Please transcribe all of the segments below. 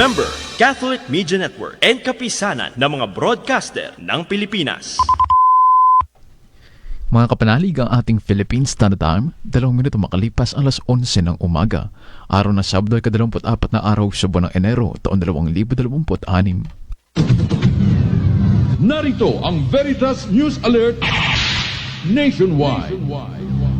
Member, Catholic Media Network and kapisanan ng mga broadcaster ng Pilipinas. Mga kapanalig, ang ating Philippine Standard Time, 2 minuto makalipas alas 11 ng umaga. Araw na Sabado ay 24 na araw sa buwan ng Enero, taon 2026. Narito ang Veritas News Alert Nationwide.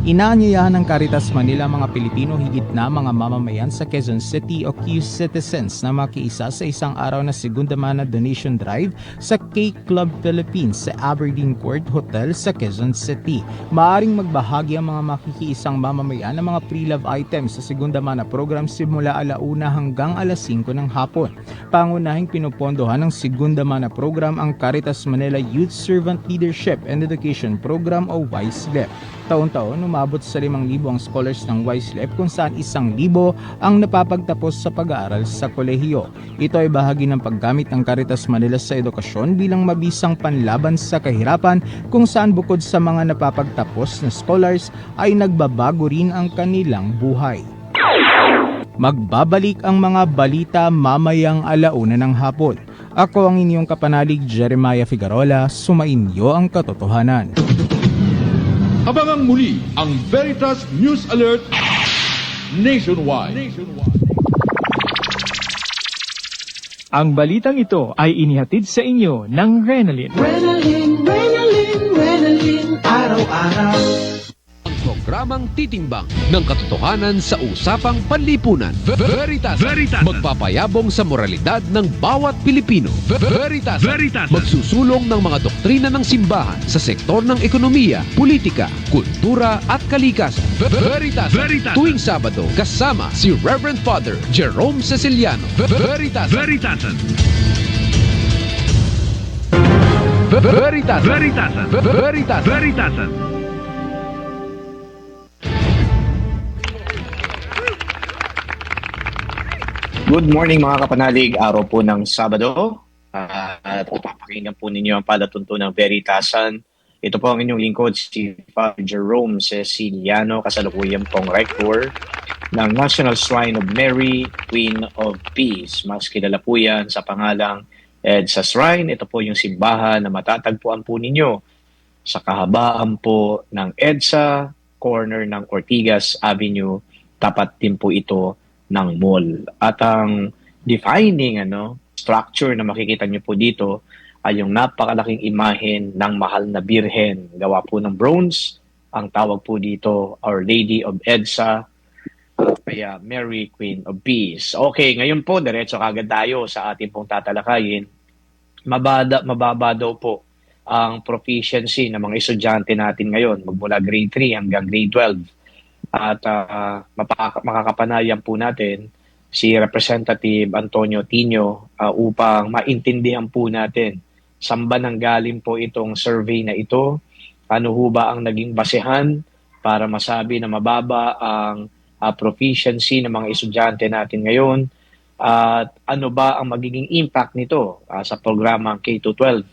Inaanyayahan ng Caritas Manila mga Pilipino higit na mga mamamayan sa Quezon City o Q-Citizens na makiisa sa isang araw na segunda mana donation drive sa K-Club Philippines sa Aberdeen Court Hotel sa Quezon City. Maaring magbahagi ang mga makikiisang mamamayan ng mga pre-love items sa segunda mana program simula 1:00 hanggang 5:00 ng hapon. Pangunahing pinupondohan ng segunda mana program ang Caritas Manila Youth Servant Leadership and Education Program o YSLEP. Taon-taon, umabot sa 5,000 ang scholars ng YSLEP kung saan 1,000 ang napapagtapos sa pag-aaral sa kolehiyo. Ito ay bahagi ng paggamit ng Caritas Manila sa edukasyon bilang mabisang panlaban sa kahirapan kung saan bukod sa mga napapagtapos na scholars ay nagbabago rin ang kanilang buhay. Magbabalik ang mga balita mamayang 1:00 ng hapon. Ako ang inyong kapanalig Jeremiah Figarola, sumainyo ang katotohanan. Abangang muli ang Veritas News Alert Nationwide. Ang balitang ito ay inihatid sa inyo ng Renalyn. Renalyn, araw-araw. Programang titimbang ng katotohanan sa usapang panlipunan. Veritas. Magpapayabong sa moralidad ng bawat Pilipino. Veritas. Magsusulong ng mga doktrina ng simbahan sa sektor ng ekonomiya, politika, kultura at kalikasan. Veritas. Tuwing Sabado, kasama si Reverend Father Jerome Ceciliano. Veritas. Good morning mga kapanalig, araw po ng Sabado at papakinggan po ninyo ang palatunto ng Veritasan. Ito po ang inyong lingkod, si Father Jerome Ceciliano, kasalukuyan pong Rector ng National Shrine of Mary, Queen of Peace. Mas kilala po yan sa pangalang EDSA Shrine. Ito po yung simbahan na matatagpuan po ninyo sa kahabaan po ng EDSA, corner ng Ortigas Avenue, tapat din po ito ng mall. At ang defining structure na makikita nyo po dito ay yung napakalaking imahen ng mahal na birhen. Gawa po ng bronze. Ang tawag po dito, Our Lady of EDSA, kaya Mary, Queen of Peace. Okay, ngayon po, diretso kagad tayo sa ating pong tatalakayin. Mababa daw po ang proficiency ng mga estudyante natin ngayon, magmula grade 3 hanggang grade 12. At makakapanayan po natin si Representative Antonio Tino upang maintindihan po natin saan ba nanggaling po itong survey na ito, ano ho ba ang naging basehan para masabi na mababa ang proficiency ng mga estudyante natin ngayon, at ano ba ang magiging impact nito sa programang K-12.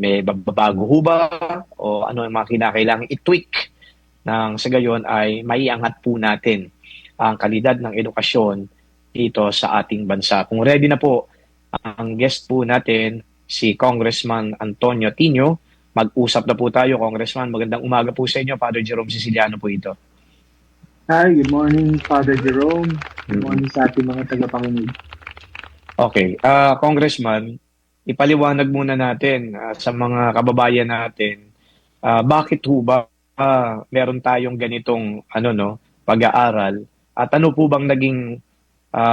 May babago ho ba o ano ang mga kinakailangan i-tweak nang sa gayon ay maiangat po natin ang kalidad ng edukasyon dito sa ating bansa. Kung ready na po ang guest po natin, si Congressman Antonio Tino, mag-usap na po tayo. Congressman, magandang umaga po sa inyo. Father Jerome Ceciliano po ito. Hi, good morning Father Jerome. Good morning sa ating mga tagapakinig. Okay, Congressman, ipaliwanag muna natin sa mga kababayan natin, bakit ho ba meron tayong ganitong pag-aaral, at ano po bang naging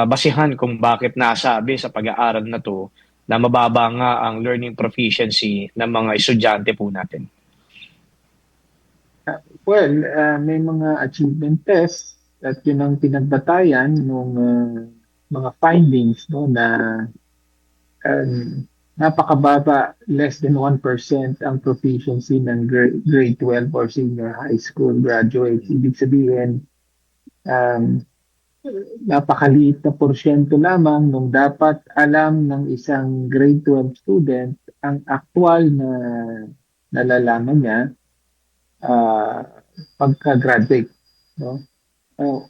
basihan kung bakit nasabi sa pag-aaral na to na mababa nga ang learning proficiency ng mga estudyante po natin? May mga achievement tests at yun ang pinagbatayan ng mga findings na napakababa, less than 1% ang proficiency ng grade 12 or senior high school graduates. Ibig sabihin, napakaliit na porsyento lamang nung dapat alam ng isang grade 12 student ang aktual na nalalaman niya pagka-graduate,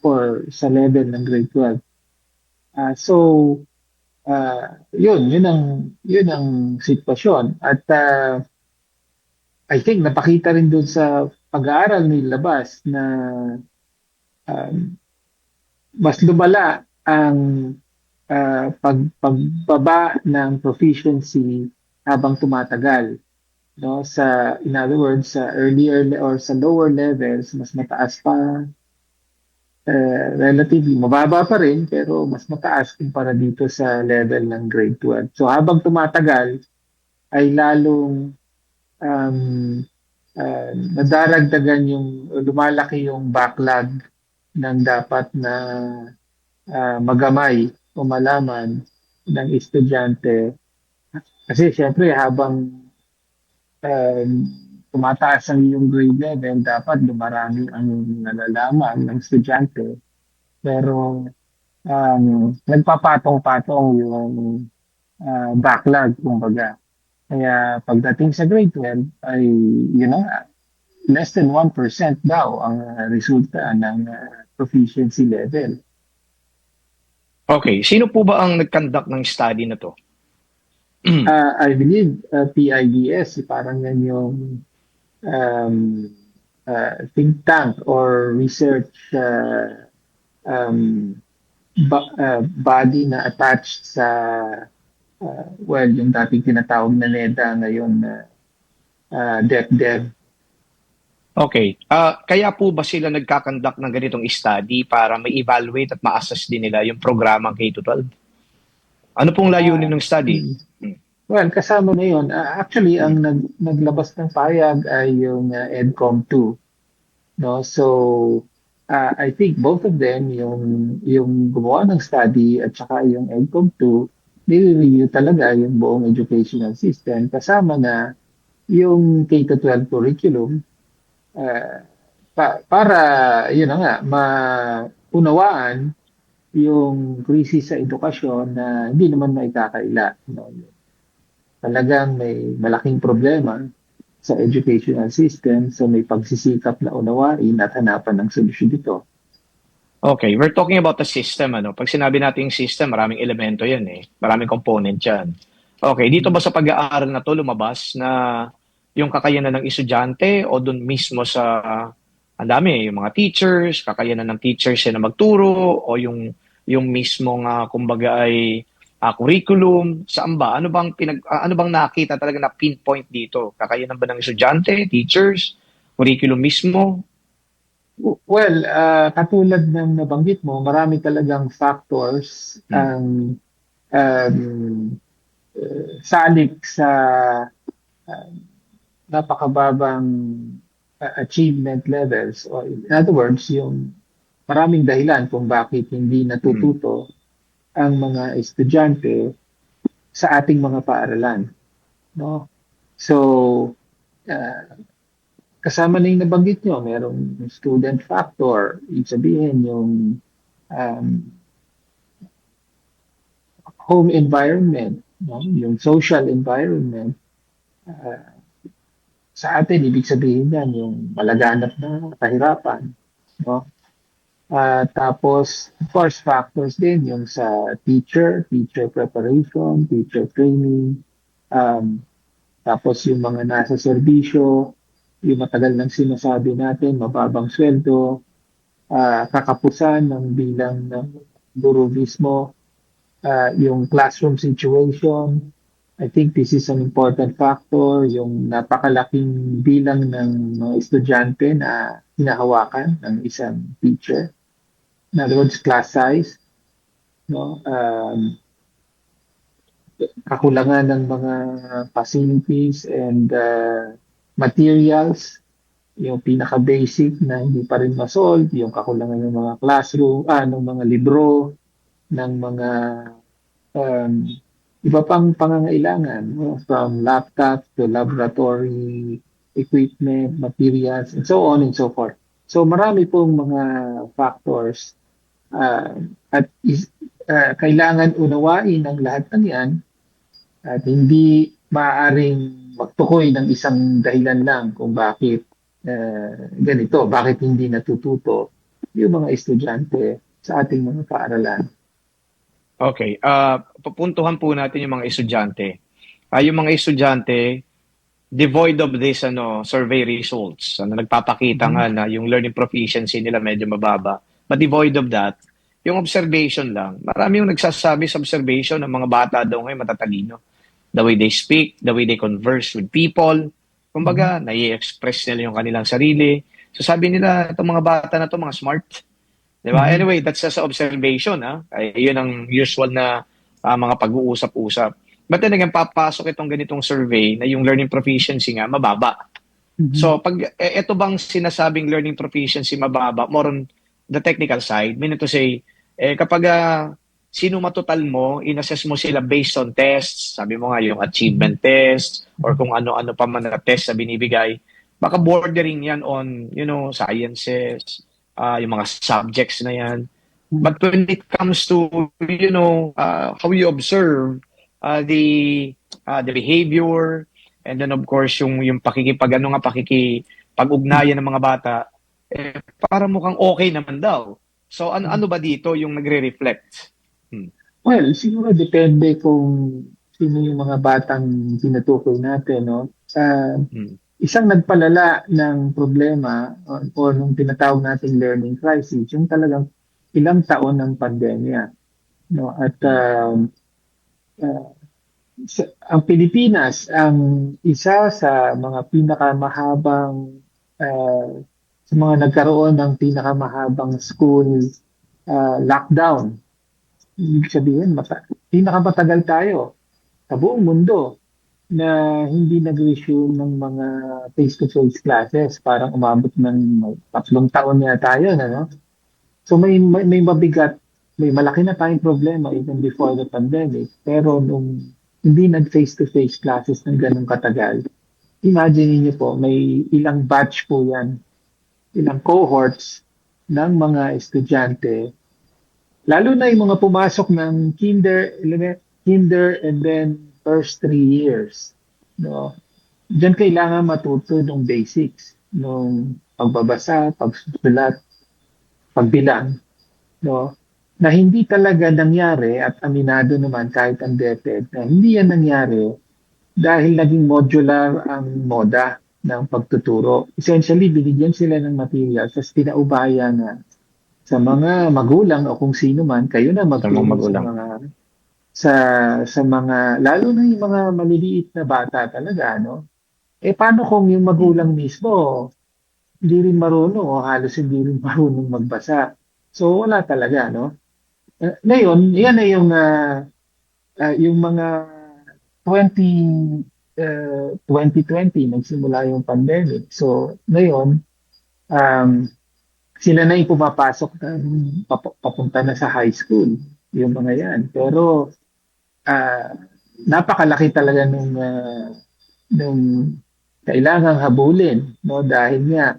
or sa level ng grade 12. So, yun ang sitwasyon. At I think napakita rin doon sa pag-aaral nilabas na um, mas lumala ang pagbaba ng proficiency habang tumatagal, no? In other words, sa earlier or sa lower levels, mas mataas pa, relatively mababa pa rin, pero mas mataas kumpara dito sa level ng grade 12. So habang tumatagal, ay lalong um, nadaragdagan lumalaki yung backlog ng dapat na magamay o malaman ng estudyante. Kasi syempre habang um, tumataas ang iyong grade level, dapat dumarami ang nalalaman ng estudyante. Pero nagpapatong-patong yung backlog, kumbaga. Kaya pagdating sa grade 12 ay, less than 1% daw ang resulta ng proficiency level. Okay, sino po ba ang nag-conduct ng study na to? I believe PIDS, parang yan yung think tank or research body na attached sa yung dating tinatawag na NEDA, ngayon DepDev. Okay. Kaya po ba sila nagkakandak ng ganitong study para ma-evaluate at ma-assess din nila yung programang K-12? Ano pong layunin ng study? Well, kasama na yun. Actually, ang naglabas ng payag ay yung EDCOM 2. No? So, I think both of them, yung gumawa ng study at saka yung EDCOM 2, nire-review talaga yung buong educational system kasama na yung K-12 curriculum para maunawaan yung krisis sa edukasyon na hindi naman maikakaila. Talagang may malaking problema sa educational system, so may pagsisikap na unawain at hanapan ng solusyon dito. Okay, we're talking about the system. Pag sinabi natin system, maraming elemento yan eh. Maraming component yan. Okay, dito ba sa pag-aaral na to lumabas na yung kakayanan ng estudyante o dun mismo sa, ang dami, yung mga teachers, kakayanan ng teachers na magturo o yung mismong kumbaga ay curriculum, saan ba? Ano bang nakita talaga na pinpoint dito? Kakayanan ba ng estudyante, teachers, curriculum mismo? Well, katulad ng nabanggit mo, marami talagang factors ang salik sa napakababang achievement levels. Or in other words, yung maraming dahilan kung bakit hindi natututo ang mga estudyante sa ating mga paaralan. No? So, kasama na yung nabanggit nyo, merong student factor, ibig sabihin yung home environment, no? Yung social environment. Sa atin, ibig sabihin yan, yung malaganap na kahirapan. No? Tapos, of course, factors din yung sa teacher preparation, teacher training, tapos yung mga nasa serbisyo, yung matagal nang sinasabi natin, mababang sweldo, kakapusan ng bilang ng guro mismo, yung classroom situation. I think this is an important factor, yung napakalaking bilang ng mga estudyante na hinahawakan ng isang teacher. In other words, class size. No? Kakulangan ng mga facilities and materials, yung pinaka-basic na hindi pa rin ma-solve, yung kakulangan ng mga classroom, ng mga libro, ng mga iba pang pangangailangan, no? From laptop to laboratory equipment, materials, and so on and so forth. So marami pong mga factors at kailangan unawain ang lahat ng yan at hindi maaaring magtukoy ng isang dahilan lang kung bakit ganito, bakit hindi natututo yung mga estudyante sa ating mga paaralan. Okay. Pupuntuhan po natin yung mga estudyante. Yung mga estudyante, devoid of this survey results. Nagpapakita nga na yung learning proficiency nila medyo mababa. But devoid of that, yung observation lang. Marami yung nagsasabi sa observation ng mga bata daw ngayon matatalino. The way they speak, the way they converse with people. Kumbaga, nai-express nila yung kanilang sarili. So sabi nila, itong mga bata na to mga smart. Diba? Anyway, that's just observation. Yun ang usual na mga pag-uusap-usap. But then again, papasok itong ganitong survey na yung learning proficiency nga mababa. So pag ito bang sinasabing learning proficiency mababa, more on the technical side, meaning to say, kapag sino matotal mo, inassess mo sila based on tests, sabi mo nga yung achievement test, or kung ano-ano pa man na test na binibigay, baka bordering yan on, sciences, yung mga subjects na yan. But when it comes to, how you observe the behavior, and then of course yung pakikipag-ugnayan ng mga bata, para mukhang okay naman daw. So ano ba dito yung nagre-reflect? Well, siguro depende kung sino yung mga batang tinutukoy natin, no? Isang nagpalala ng problema o nung tinatawag nating learning crisis, yung talagang ilang taon ng pandemya, no? At ang Pilipinas ang isa sa mga pinakamahabang sa mga nagkaroon ng pinakamahabang school lockdown. Ibig sabihin, pinakamatagal tayo sa buong mundo na hindi nag-resume ng mga face-to-face classes. Parang umabot ng 3 taon na tayo. No? So may mabigat, may malaki na tayong problema even before the pandemic. Pero nung hindi nag-face-to-face classes ng ganong katagal, imagine niyo po, may ilang batch po yan, ilang cohorts ng mga estudyante. Lalo na yung mga pumasok ng kinder and then first 3 years. No? Diyan kailangan matuto ng basics, ng pagbabasa, pagsusulat, pagbilang. No? Na hindi talaga nangyari at aminado naman kahit ang DepEd na hindi yan nangyari dahil naging modular ang moda ng pagtuturo. Essentially, binigyan sila ng material tapos pinaubaya na sa mga magulang o kung sino man, kayo na magtulong sa mga, lalo na yung mga maliliit na bata talaga, no? Paano kung yung magulang mismo hindi rin marunong o halos hindi rin marunong magbasa? So, wala talaga, no? Ngayon, yan na yung mga 2020, nagsimula yung pandemic. So, ngayon, sila na yung pumapasok papunta na sa high school, yung mga yan. Pero napakalaki talaga nung kailangang habulin, no? Dahil nga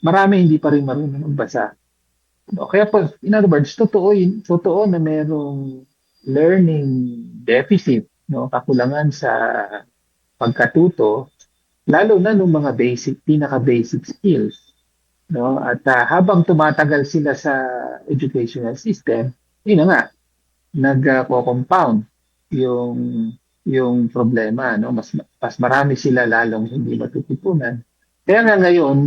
marami hindi pa rin marunong magbasa. No? Kaya in other words, totoo na merong learning deficit, no? Kakulangan sa pagkatuto, lalo na nung mga pinaka-basic skills. No? At habang tumatagal sila sa educational system, yun na nga, nagko-compound yung problema. No? Mas marami sila lalong hindi matututunan. Kaya nga ngayon,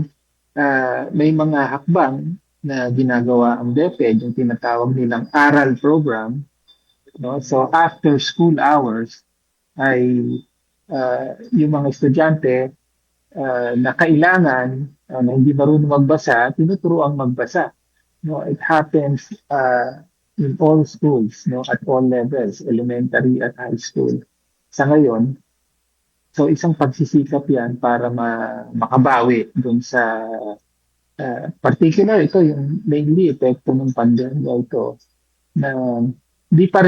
may mga hakbang na ginagawa ang DepEd, yung tinatawag nilang ARAL program. No? So after school hours, ay yung mga estudyante na kailangan na hindi marunong magbasa, tinuturuan magbasa. No, it happens in all schools, no, at all levels, elementary at high school. Sa ngayon, so isang pagsisikap yan para makabawi dun sa particular, ito yung mainly epekto ng pandemya ito na di pa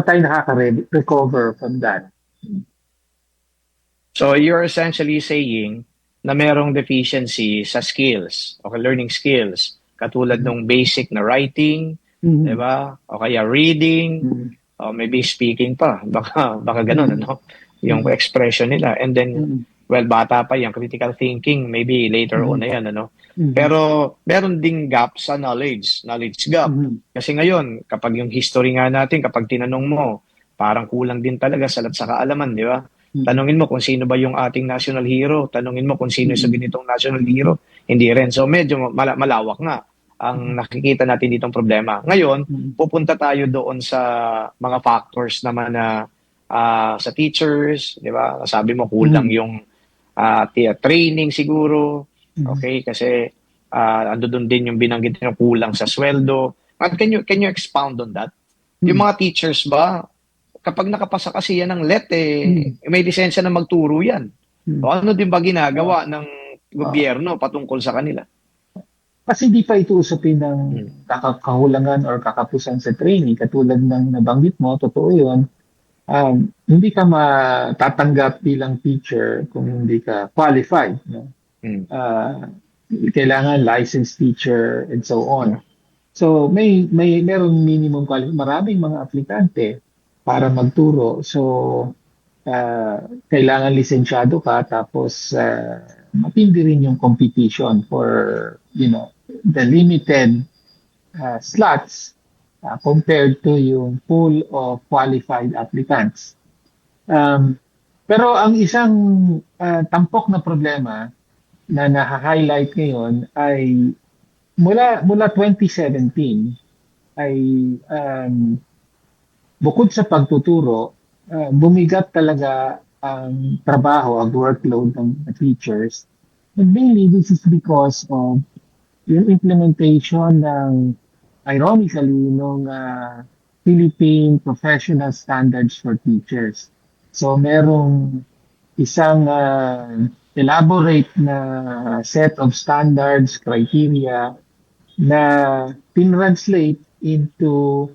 tayo nakaka-recover from that. So you're essentially saying na merong deficiency sa skills, okay, learning skills, katulad ng basic na writing, di ba? O kaya reading, o maybe speaking pa, baka ganun, ano? Yung expression nila. And then well, bata pa yan, critical thinking, maybe later on na yan, ano? Pero meron ding gap sa knowledge gap. Kasi ngayon, kapag yung history nga natin, kapag tinanong mo, parang kulang din talaga sa kaalaman, di ba? Tanungin mo kung sino ba yung ating national hero, tanungin mo kung sino sa ganitong national hero, hindi rin. So medyo malawak nga ang nakikita natin ditong problema. Ngayon, pupunta tayo doon sa mga factors naman na sa teachers, di ba? Sabi mo kulang yung training siguro. Okay, kasi ando doon din yung binanggit ng kulang sa sweldo. At can you expound on that? Yung mga teachers ba, kapag nakapasa kasi yan ng LET, may lisensya na magturo yan. So, ano din ba ginagawa ng gobyerno patungkol sa kanila? Kasi di pa ito usapin ng kahulangan or kakapusan sa training. Katulad ng nabanggit mo, totoo yun. Hindi ka matatanggap bilang teacher kung hindi ka qualified. No? Kailangan licensed teacher and so on. So meron minimum qualification. Maraming mga aplikante para magturo. So kailangan lisensyado ka tapos matindi rin yung competition for the limited slots compared to yung pool of qualified applicants. Pero ang isang tampok na problema na na-highlight ngayon ay mula 2017 ay bukod sa pagtuturo, bumigat talaga ang trabaho, ang workload ng teachers. And mainly, this is because of yung implementation ng, ironically, ng Philippine Professional Standards for Teachers. So, merong isang elaborate na set of standards, criteria na pinranslate into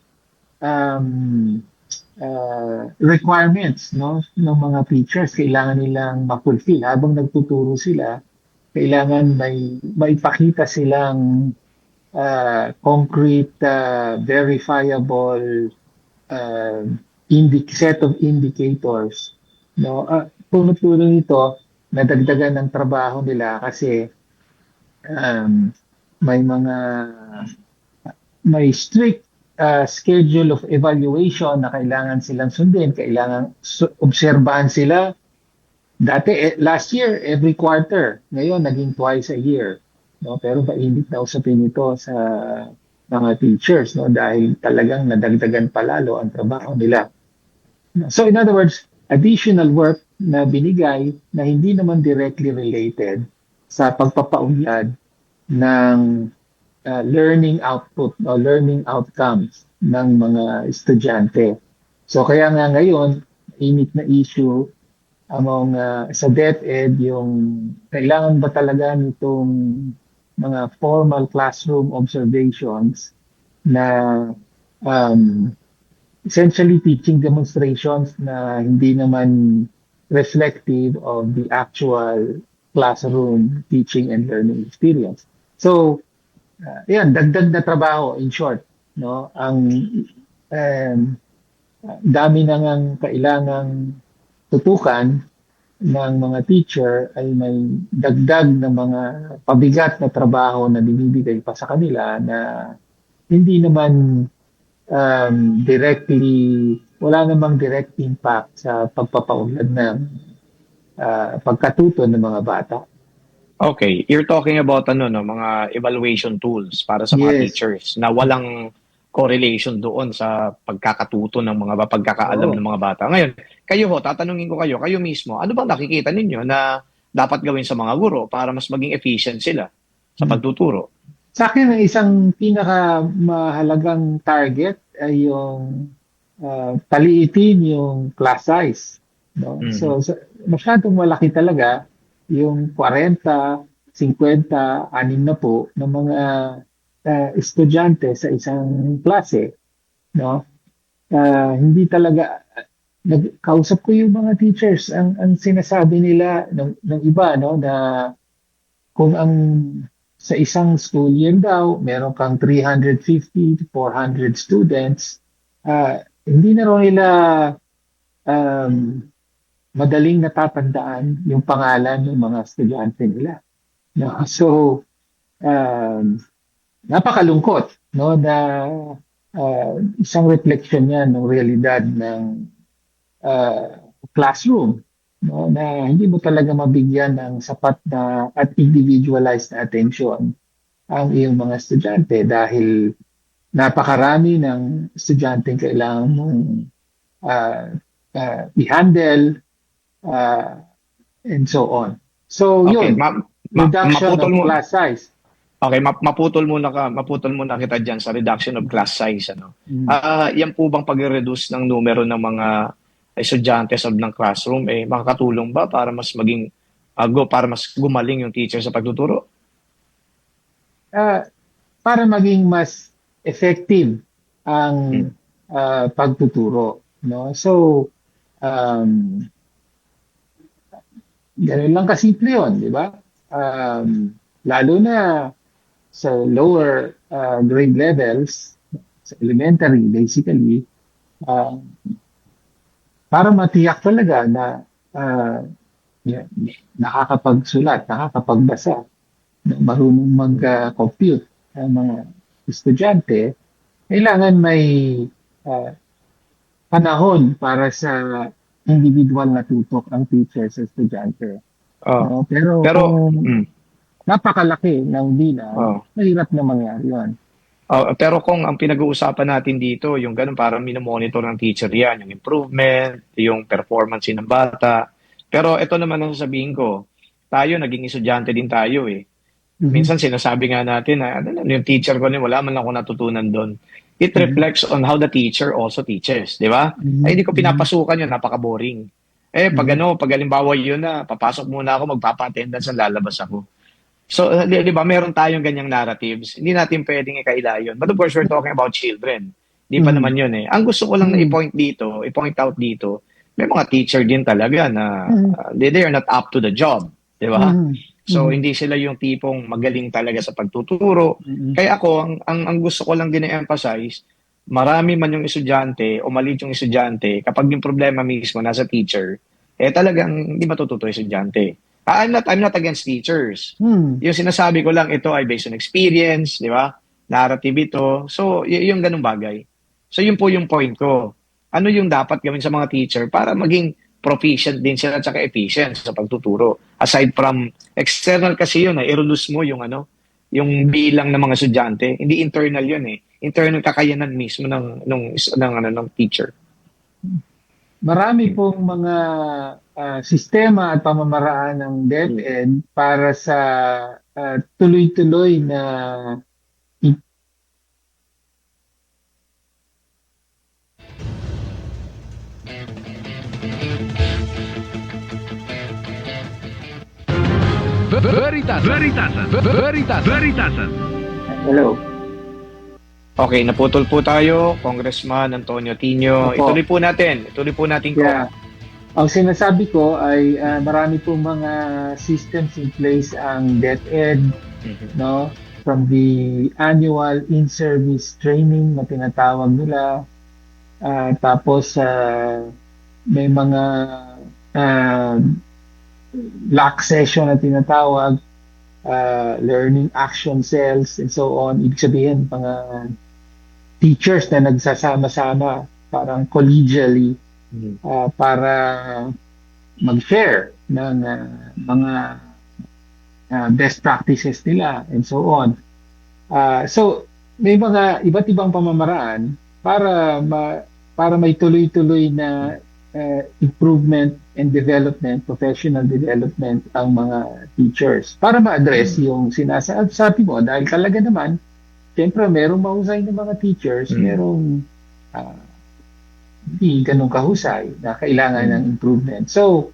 requirements ng mga teachers. Kailangan nilang ma-fulfill habang nagtuturo sila. Kailangan may pakita silang concrete, verifiable set of indicators. Tunod-tunod nito, nadagdagan ng trabaho nila kasi may strict schedule of evaluation na kailangan silang sundin, kailangan obserbahan sila. Dati, last year, every quarter. Ngayon, naging twice a year. No? Pero mainit na usapin ito sa mga teachers dahil talagang nadagdagan palalo ang trabaho nila. So, in other words, additional work na binigay na hindi naman directly related sa pagpapaunlad ng learning output o learning outcomes ng mga estudyante. So, kaya nga ngayon, init na issue among sa DepEd yung kailangan ba talaga nitong mga formal classroom observations na essentially teaching demonstrations na hindi naman reflective of the actual classroom teaching and learning experience. So, yan, dagdag na trabaho in short. Ang dami na ngang kailangang tutukan ng mga teacher ay may dagdag na mga pabigat na trabaho na binibigay pa sa kanila na hindi naman wala namang direct impact sa pagpapaunlad ng pagkatuto ng mga bata. Okay, you're talking about mga evaluation tools para sa mga teachers na walang correlation doon sa pagkakatuto ng mga pagkakaalam ng mga bata. Ngayon, tatanungin ko kayo mismo, ano bang nakikita ninyo na dapat gawin sa mga guro para mas maging efficient sila sa pagtuturo? Sa akin, ang isang pinakamahalagang target ay yung paliitin yung class size. So, masyadong malaki talaga yung 40, 50, 60 ng mga estudyante sa isang klase. Hindi talaga, kausap ko yung mga teachers, ang sinasabi nila ng iba, na kung sa isang school year daw, meron kang 350 to 400 students, hindi na raw nila madaling natatandaan yung pangalan ng mga estudyante nila. No? So, napakalungkot, no, na isang reflection yan ng realidad ng classroom, no, na hindi mo talaga mabigyan ng sapat na at individualized na attention ang iyong mga estudyante dahil napakarami ng estudyante kailangan mong i-handle and so on. So, Okay, yun, reduction maputol of mo. class size. Okay, maputol muna kita diyan sa reduction of class size, ano. Yan po bang pag-reduce ng numero ng mga estudyante sa ng classroom makakatulong ba para mas maging para mas gumaling yung teacher sa pagtuturo? Para maging mas effective ang pagtuturo, no? So, ganun lang kasimple yun, di ba? Lalo na sa lower grade levels, sa elementary, basically, para matiyak talaga na nakakapagsulat, nakakapagbasa, marunong mag-compute ang mga estudyante, kailangan may panahon para sa individual na tutok ang teacher sa estudyante. No? Pero kung napakalaki ng bilang, mahirap na mangyari yun. Pero kung ang pinag-uusapan natin dito, yung ganun parang minomonitor ng teacher yan, yung improvement, yung performance ng bata. Pero ito naman ang sasabihin ko, tayo naging estudyante din tayo eh. Minsan sinasabi nga natin na yung teacher ko wala man ako natutunan doon. It reflects on how the teacher also teaches, di ba? Ay, hindi ko pinapasukan yun, napaka-boring. Pag halimbawa yun papasok muna ako, magpapa-attendance, lalabas ako. So, di ba, meron tayong ganyang narratives. Hindi natin pwedeng ikaila yun. But of course, we're talking about children. Di pa naman yun eh. Ang gusto ko lang na i-point out dito, may mga teacher din talaga na they are not up to the job. Di ba? So, hindi sila yung tipong magaling talaga sa pagtuturo. Kaya ako, ang gusto ko lang din i-emphasize, marami man yung estudyante o maliit yung estudyante, kapag yung problema mismo nasa teacher, talagang hindi matututo yung estudyante. I'm not against teachers. Yung sinasabi ko lang, ito ay based on experience, di ba? Narrative ito. So, yung ganung bagay. So, yun po yung point ko. Ano yung dapat gawin sa mga teacher para maging proficient din sila at saka efficient sa pagtuturo. Aside from external kasi yun, i-reduce mo yung yung bilang ng mga estudyante. Hindi internal yun eh. Internal kakayanan mismo ng teacher. Marami pong mga sistema at pamamaraan ng DepEd para sa tuloy-tuloy na Veritasan. Hello. Okay, naputol po tayo, Congressman Antonio Tino. Opo. Ituloy po natin ko. Yeah. Ang sinasabi ko ay marami pong mga systems in place ang DepEd, no? From the annual in-service training na tinatawag nila. Tapos may mga LAC session na tinatawag, learning action cells and so on. Ibig sabihin, mga teachers na nagsasama-sama parang collegially para mag-share ng mga best practices nila and so on. So, may mga iba't ibang pamamaraan para may tuloy-tuloy na improvement and development, professional development ang mga teachers para ma-address yung sinasabi mo dahil talaga naman siyempre merong mahusay na mga teachers, merong hindi ganun kahusay na kailangan ng improvement. So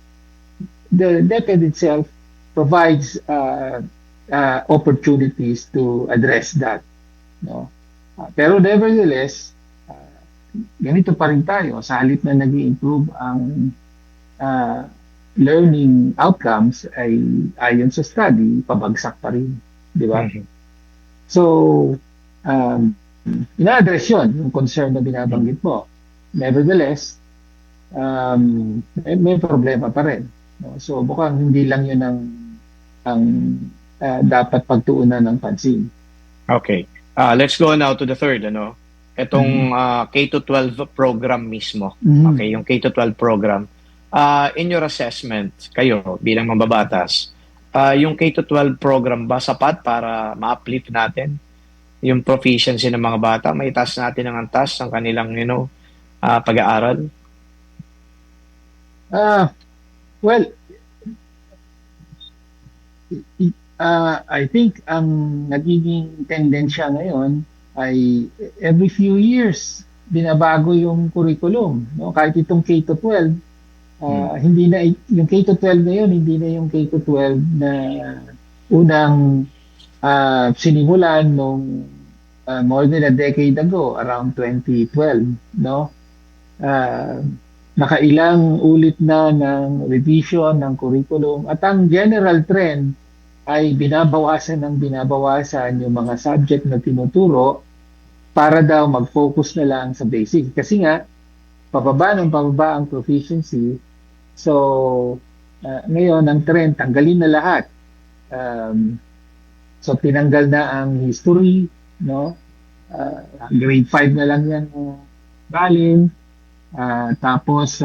the DepEd itself provides opportunities to address that, no? Pero nevertheless, ganito pa rin tayo. Sa halip na nag-i-improve ang learning outcomes ay ayon sa study, pabagsak pa rin. Di ba? So, ina-address yun, yung concern na binabanggit mo. Nevertheless, may problema pa rin. No? So mukhang hindi lang yun ang dapat pagtuunan ng pansin. Okay. Let's go now to the third, ano? Itong K-12 program mismo. Okay, yung K-12 program. In your assessment, kayo bilang mambabatas, yung K-12 program ba sapat para ma-uplift natin yung proficiency ng mga bata? May taas natin ang antas ng kanilang, pag-aaral? Well, I think ang nagiging tendensya ngayon ay every few years binabago yung curriculum, no? Kahit itong K-12, hindi na yung K-12 ngayon, hindi na yung K-12 na unang sinimulan nung more than a decade ago, around 2012, no? Nakailang ulit na ng revision ng curriculum at ang general trend ay binabawasan yung mga subject na tinuturo para daw mag-focus na lang sa basic. Kasi nga, pababa ang proficiency. So, ngayon, ang trend, tanggalin na lahat. So, tinanggal na ang history, no? Grade 5 na lang yan galing. Tapos,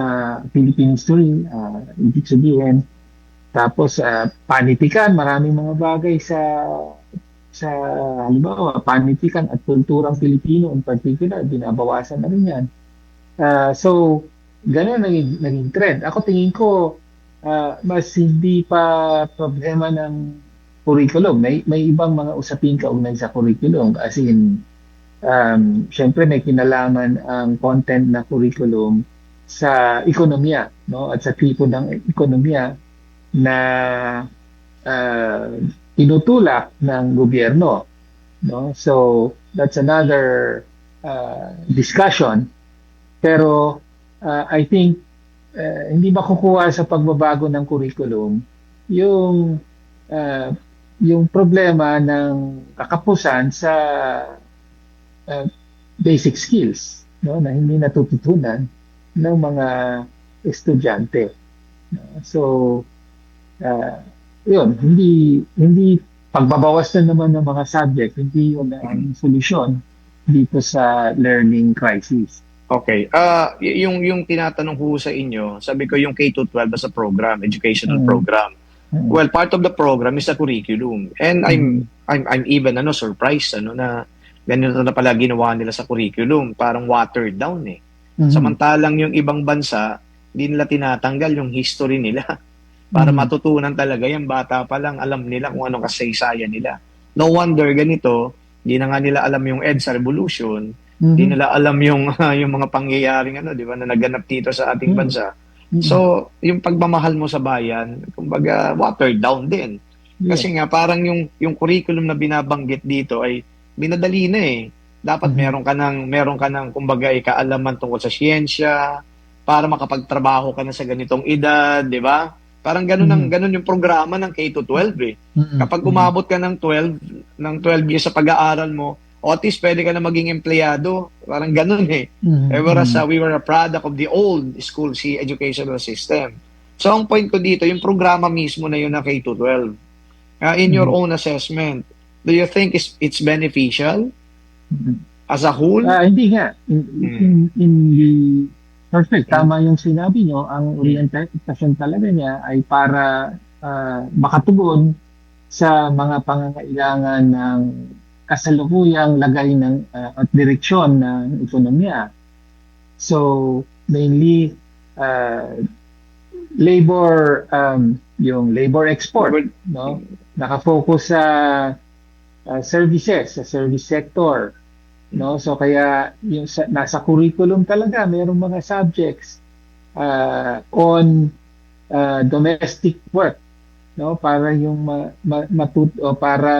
Philippine history, ibig sabihin. Tapos, panitikan, maraming mga bagay sa halimbawa, panitikan at kulturang Pilipino in particular, binabawasan na rin yan. So, gano'n naging trend. Ako tingin ko, mas hindi pa problema ng curriculum. May ibang mga usapin kaugnay sa curriculum. As in, syempre may kinalaman ang content na curriculum sa ekonomiya, no? At sa tipo ng ekonomiya na tinutulak ng gobyerno, no? So that's another discussion, pero I think hindi makukuha sa pagbabago ng curriculum yung problema ng kakapusan sa basic skills, no, na hindi natututunan ng mga estudyante. So yun, hindi pagbabawas na naman ng mga subject, hindi yun ang solusyon dito sa learning crisis. Okay. Yung tinatanong ko sa inyo, sabi ko yung K-12 as a program, educational program. Well, part of the program is the curriculum. And I'm even surprised na ganito na pala ginawa nila sa curriculum, parang watered down eh. Samantalang yung ibang bansa, hindi nila tinatanggal yung history nila. Para matutunan talaga yung bata pa lang, alam nila kung anong kasaysayan nila. No wonder ganito, hindi na nga nila alam yung EDSA revolution, hindi nila alam yung mga pangyayaring di ba, na naganap dito sa ating bansa. So, yung pagmamahal mo sa bayan, kumbaga watered down din. Kasi nga parang yung curriculum na binabanggit dito ay binadali na eh. Dapat meron ka ng kumbaga kaalaman tungkol sa siyensya para makapagtrabaho ka na sa ganitong edad, di ba? Parang ganun yung programa ng K-12 eh. Kapag umabot ka ng 12 years sa pag-aaral mo, o at least pwede ka na maging empleyado. Parang ganun eh. Whereas we were a product of the old school educational system. So ang point ko dito, yung programa mismo na yun ng K-12. In your own assessment, do you think it's beneficial as a whole? Hindi nga. Perfect. Tama yung sinabi nyo. Ang orientation talaga niya ay para makatugon sa mga pangangailangan ng kasalukuyang lagay ng at direksyon ng ekonomiya. So, mainly yung labor export, no? Nakafocus sa services, sa service sector, no? So kaya yung nasa curriculum talaga mayroong mga subjects on domestic work, no? Para yung para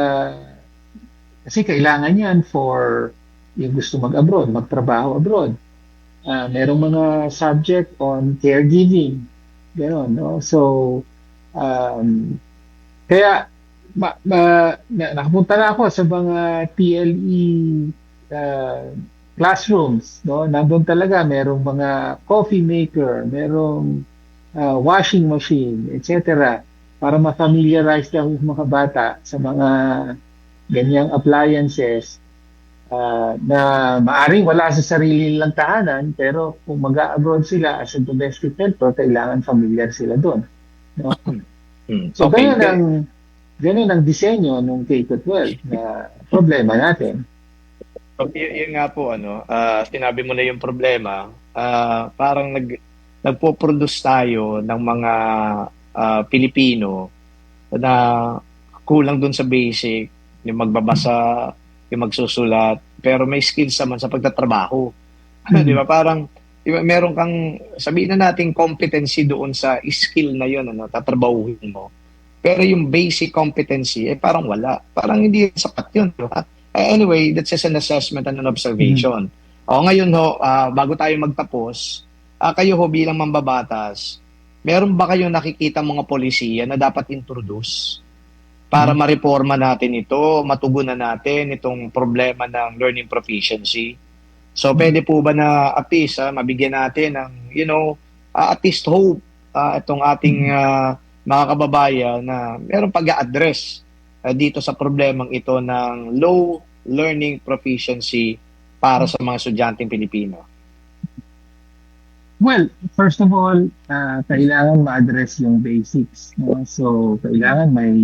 kasi kailangan yan for yung gusto mag-abroad, magtrabaho abroad. Merong mga subject on caregiving, gano'n, no? So kaya nakapunta na ako sa mga TLE classrooms, no? Nandun talaga merong mga coffee maker, merong washing machine, etc. para ma-familiarize lang yung mga bata sa mga ganyang appliances na maaring wala sa sarili nilang tahanan, pero kung mag-abroad sila as a domestic helper, kailangan familiar sila doon. No? So, Okay. ganun ang disenyo ng K-12 na problema natin. So, yun nga po, sinabi mo na yung problema, parang nagpo-produce tayo ng mga Pilipino na kulang dun sa basic, yung magbabasa, yung magsusulat, pero may skills naman sa pagtatrabaho. Di ba? Parang, di ba, meron kang, sabihin na natin competency doon sa skill na yun, tatrabahuhin mo. Pero yung basic competency, parang wala. Parang hindi sapat yun. Di ba? Anyway, that's just an assessment and an observation. Ngayon bago tayo magtapos, kayo bilang mambabatas, meron ba kayong nakikita mga polisiya na dapat introduce para ma-reforma natin ito, matugunan natin itong problema ng learning proficiency? So, pwede po ba na at least mabigyan natin ng, at least hope itong ating mga kababayan na meron pag-a-address dito sa problemang ito ng low learning proficiency para sa mga estudyanteng Pilipino? Well, first of all, kailangan ma-address yung basics. No? So, kailangan may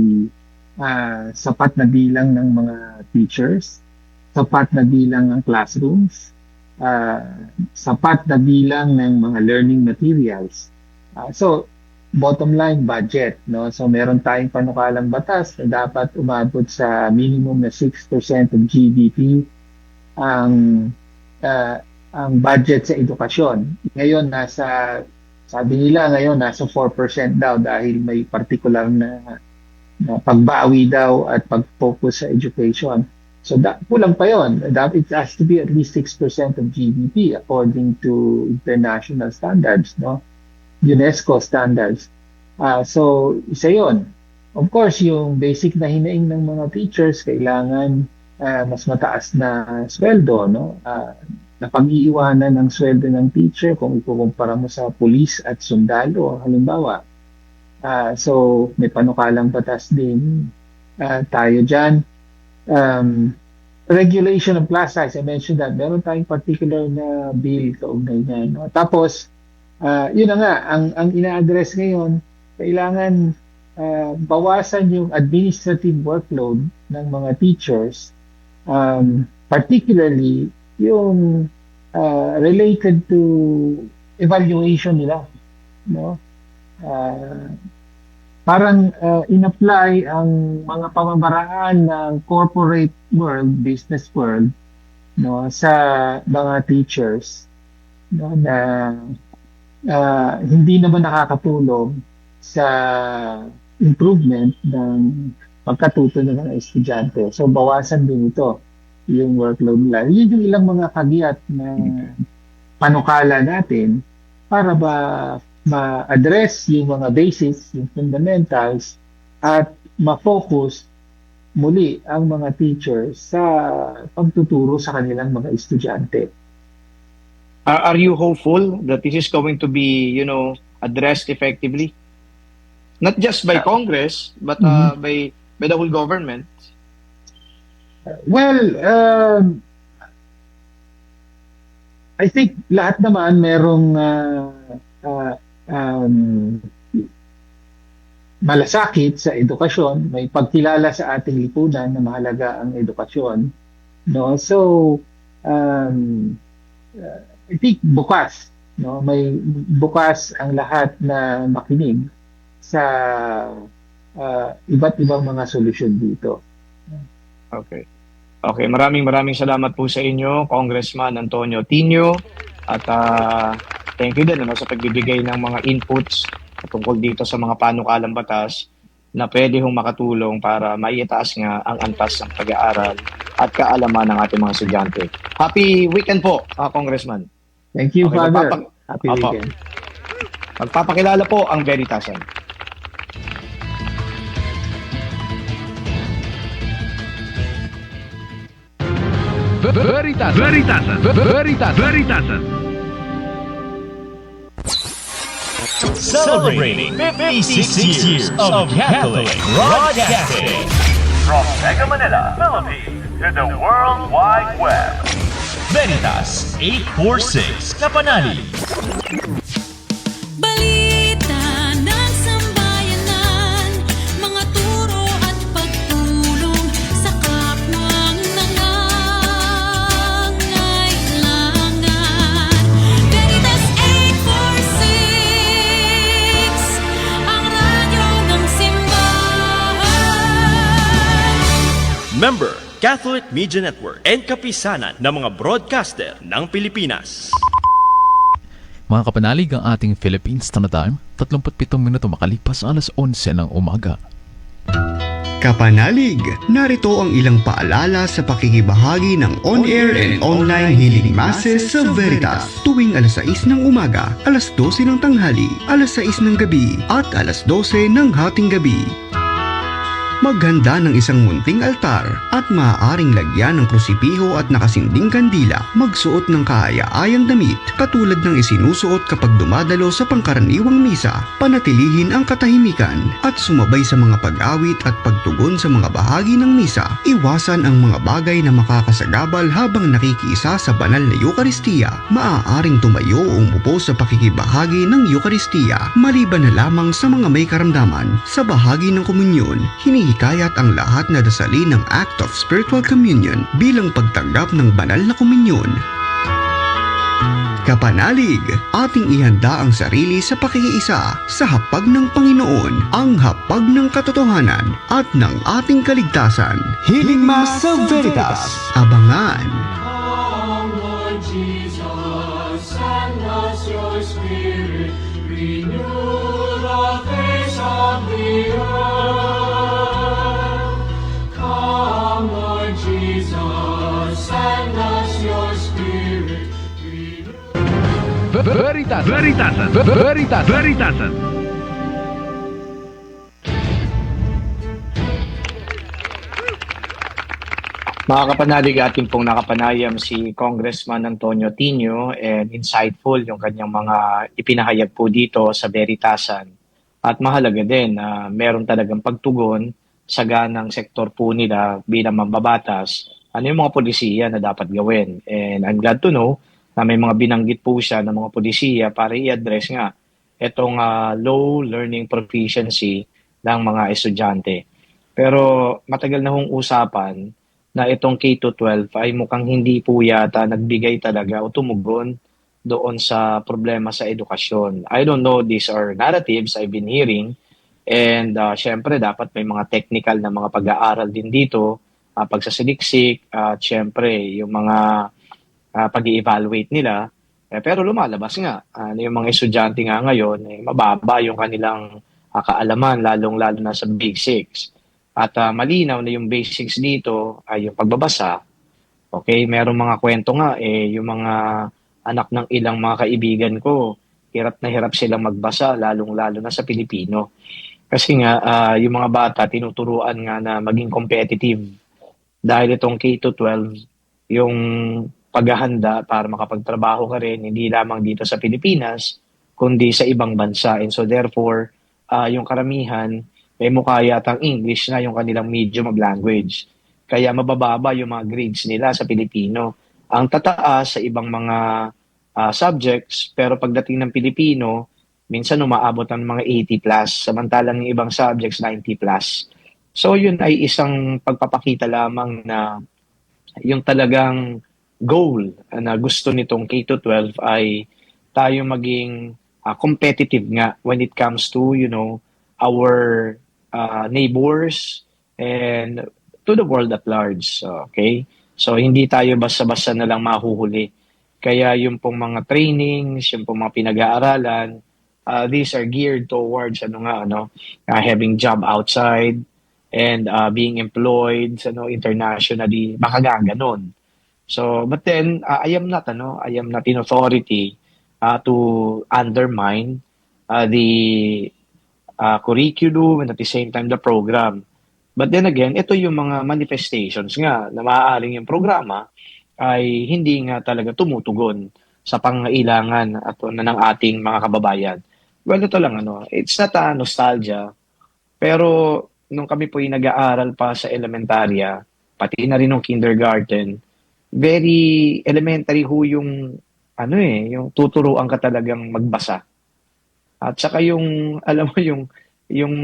sapat na bilang ng mga teachers, sapat na bilang ng classrooms, sapat na bilang ng mga learning materials. So, bottom line, budget. No? So, meron tayong panukalang batas na dapat umabot sa minimum na 6% of GDP ang budget sa edukasyon. Ngayon, sabi nila ngayon, nasa 4% daw dahil may particular na pagbawi daw at pag-focus sa education. So, kulang pa yun. It has to be at least 6% of GDP according to international standards, no? UNESCO standards. So, isa yun. Of course, yung basic na hinaing ng mga teachers, kailangan mas mataas na sweldo, no? Na pag-iiwanan ng sweldo ng teacher kung ikukumpara mo sa pulis at sundalo, halimbawa. So, may panukalang batas din tayo dyan. Regulation of class size, I mentioned that. Meron tayong particular na bill kaugnay na. No? Tapos, yun na nga, ang ina-address ngayon, kailangan bawasan yung administrative workload ng mga teachers, particularly yung related to evaluation nila. No? Parang in-apply ang mga pamamaraan ng corporate world, business world, no, sa mga teachers, no, na hindi naman nakakatulong sa improvement ng pagkatuto ng mga estudyante. So, bawasan din ito yung workload nila. Yun yung ilang mga kagiat na panukala natin para ba ma-address yung mga basics, yung fundamentals, at ma-focus muli ang mga teachers sa pagtuturo sa kanilang mga estudyante. Are you hopeful that this is going to be, addressed effectively? Not just by Congress, but by the whole government? Well, I think lahat naman merong malasakit sa edukasyon, may pagkilala sa ating lipunan na mahalaga ang edukasyon, no? So, I think bukas, no? May bukas ang lahat na makinig sa iba't ibang mga solusyon dito. Okay. Okay, maraming salamat po sa inyo, Congressman Antonio Tino, at thank you din sa pagbibigay ng mga inputs tungkol dito sa mga panukalang batas na pwede hong makatulong para maiitaas nga ang antas ng pag-aaral at kaalaman ng ating mga estudyante. Happy weekend po, Congressman. Thank you, Okay, Father. Happy weekend. Magpapakilala po ang Veritasan. Veritasan. Celebrating 56 years of Catholic Broadcasting. From Mega Manila, Philippines, to the World Wide Web. Veritas 846 Kapanali. Balita ng sambayanan, mga turo at pagtulong sa kapwang nangangailangan. Veritas 846, ang radyo ng simbahan. Member, Catholic Media Network and kapisanan ng mga broadcaster ng Pilipinas. Mga kapanalig, ang ating Philippine Standard Time, 37 minuto makalipas alas 11 ng umaga. Kapanalig, narito ang ilang paalala sa pakikibahagi ng on-air and online healing masses sa Veritas tuwing alas 6 ng umaga, alas 12 ng tanghali, alas 6 ng gabi at alas 12 ng hating gabi. Maghanda ng isang munting altar at maaaring lagyan ng krusipiho at nakasinding kandila. Magsuot ng kaaya-ayang damit katulad ng isinusuot kapag dumadalo sa pangkaraniwang misa. Panatilihin ang katahimikan at sumabay sa mga pag-awit at pagtugon sa mga bahagi ng misa. Iwasan ang mga bagay na makakasagabal habang nakikiisa sa banal na Eukaristiya. Maaaring tumayo o umupo sa pakikibahagi ng Eukaristiya maliban na lamang sa mga may karamdaman. Sa bahagi ng komunyon, hinihikayat ang lahat na dasalin ng Act of Spiritual Communion bilang pagtanggap ng banal na komunyon. Kapanalig, ating ihanda ang sarili sa pakikiisa sa hapag ng Panginoon, ang hapag ng katotohanan at ng ating kaligtasan. Healing Mass sa Veritas. Abangan! Come, Lord Jesus, send us your Spirit, renew the face of the earth. Come, Lord Jesus, send us your Spirit, renew. Veritasan. Mga kapanalig, ating pong nakapanayam si Congressman Antonio Tino, and insightful yung kanyang mga ipinahayag po dito sa Veritasan. At mahalaga din na meron talagang pagtugon sa ganang sektor po nila bilang mambabatas. Ano yung mga polisiya na dapat gawin? And I'm glad to know na may mga binanggit po siya ng mga polisiya para i-address nga itong low learning proficiency ng mga estudyante. Pero matagal na hong usapan na itong K-12 ay mukhang hindi po yata nagbigay talaga o tumugon doon sa problema sa edukasyon. I don't know, these are narratives I've been hearing, and syempre dapat may mga technical na mga pag-aaral din dito, pagsasaliksik, at syempre yung mga pag-i-evaluate nila. Pero lumalabas nga, yung mga estudyante nga ngayon, mababa yung kanilang kaalaman, lalong-lalo na sa basics. At malinaw na yung basics dito ay yung pagbabasa. Okay, merong mga kwento nga, yung mga anak ng ilang mga kaibigan ko, hirap na hirap silang magbasa, lalong-lalo na sa Pilipino. Kasi nga, yung mga bata, tinuturuan nga na maging competitive. Dahil itong K-12, yung paghahanda para makapagtrabaho ka rin, hindi lamang dito sa Pilipinas, kundi sa ibang bansa. And so therefore, yung karamihan, mukha yatang English na yung kanilang medium of language. Kaya mabababa yung mga grades nila sa Pilipino. Ang tataas sa ibang mga subjects, pero pagdating ng Pilipino, minsan umaabot ng mga 80 plus, samantalang yung ibang subjects 90 plus. So yun ay isang pagpapakita lamang na yung talagang goal na gusto nitong K-12 ay tayo maging competitive nga when it comes to, our neighbors and to the world at large. Okay? So hindi tayo basta-basta na lang mahuhuli. Kaya yung pong mga trainings, yung pong mga pinag-aaralan, these are geared towards having job outside and being employed internationally. Baka ganon. So, but then I am not in authority to undermine the curriculum and at the same time the program. But then again, ito yung mga manifestations nga na maaaring yung programa ay hindi nga talaga tumutugon sa pangangailangan at ng ating mga kababayan. Well, ito lang, it's not a nostalgia, pero nung kami po yung nag-aaral pa sa elementarya, pati na rin nung kindergarten, very elementary ho yung, yung tuturuan ka talagang magbasa. At saka yung, alam mo, yung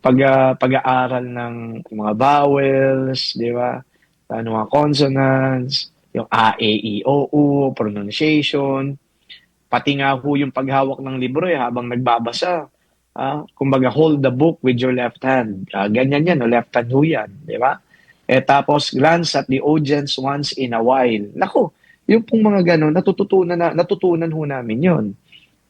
pag-aaral ng mga vowels, di ba? Mga consonants, yung A, E, I, O, U, pronunciation, pati nga ho yung paghawak ng libro habang nagbabasa. Kumbaga, hold the book with your left hand. Ganyan yan, left hand ho yan, di ba? Tapos, glance at the audience once in a while. Naku, yung pong mga gano'n, natutunan ho namin yun.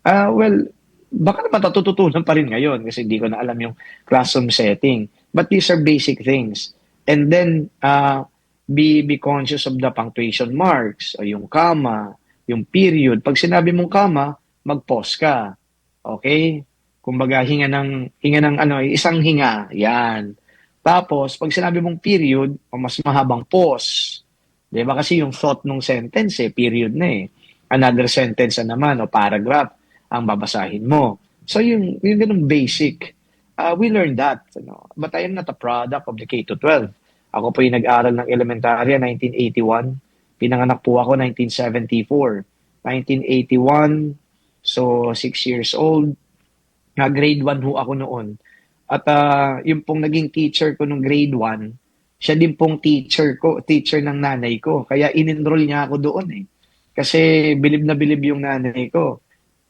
Well, baka naman natututunan pa rin ngayon kasi hindi ko na alam yung classroom setting. But these are basic things. And then, be conscious of the punctuation marks, o yung comma, yung period. Pag sinabi mong comma, mag-pause ka. Okay? Kumbaga, hinga ng isang hinga. Yan. Tapos, pag sinabi mong period, o mas mahabang pause. Diba? Kasi yung thought ng sentence, period na eh. Another sentence na naman, o paragraph, ang babasahin mo. So, yung ganun basic. We learned that. But I am not a product of the K-12. Ako po yung nag-aral ng elementarya, 1981. Pinanganak po ako, 1974. 1981, so 6 years old. Grade 1 ho ako noon. At yung pong naging teacher ko nung grade 1, siya din pong teacher ng nanay ko. Kaya in-enroll niya ako doon eh. Kasi bilib na bilib yung nanay ko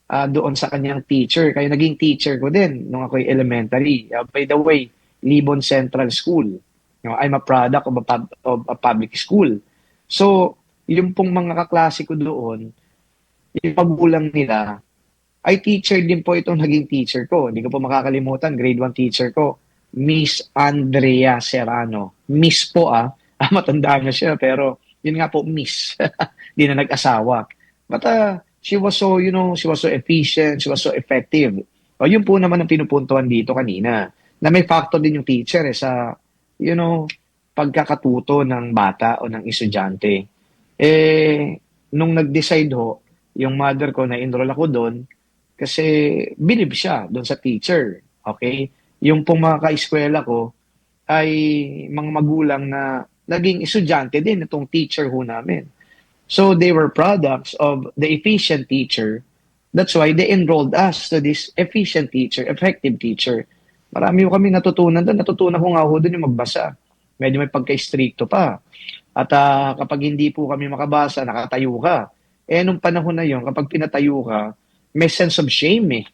doon sa kanyang teacher. Kaya naging teacher ko din nung ako'y elementary. By the way, Libon Central School. I'm a product of a public school. So, yung pong mga kaklase ko doon, yung magulang nila, ay teacher din po itong naging teacher ko. Hindi ko po makakalimutan, grade 1 teacher ko, Miss Andrea Serrano. Miss po matanda na siya, pero yun nga po, Miss. Hindi na nag-asawa. But she was so, she was so efficient, she was so effective. O yun po naman ang pinupuntuhan dito kanina, na may factor din yung teacher sa, pagkakatuto ng bata o ng estudyante. Nung nag-decide ho, yung mother ko na enroll ako doon, kasi believe siya doon sa teacher. Okay? Yung pong mga ka-eskwela ko ay mga magulang na naging estudyante din itong teacher ho namin. So they were products of the efficient teacher. That's why they enrolled us to this efficient teacher, effective teacher. Marami ko kami natutunan doon. Natutunan ko nga ho doon yung magbasa. Medyo may pagka-stricto pa. At kapag hindi po kami makabasa, nakatayo ka. Nung panahon na yon, kapag pinatayo ka, may sense of shame eh.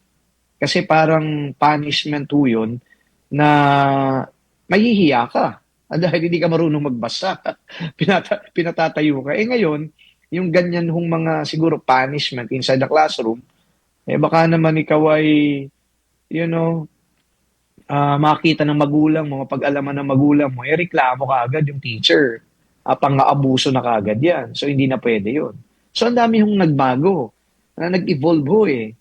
Kasi parang punishment ho yun na mahihiya ka. Dahil hindi ka marunong magbasa. Pinatatayo ka. Ngayon, yung ganyan hong mga siguro punishment inside the classroom, baka naman ikaw ay, makita ng magulang mo, mapag-alaman ng magulang mo, reklamo ka agad yung teacher. Pang-aabuso na kaagad yan. So, hindi na pwede yun. So, ang dami hong nagbago. Nag-evolve ho eh.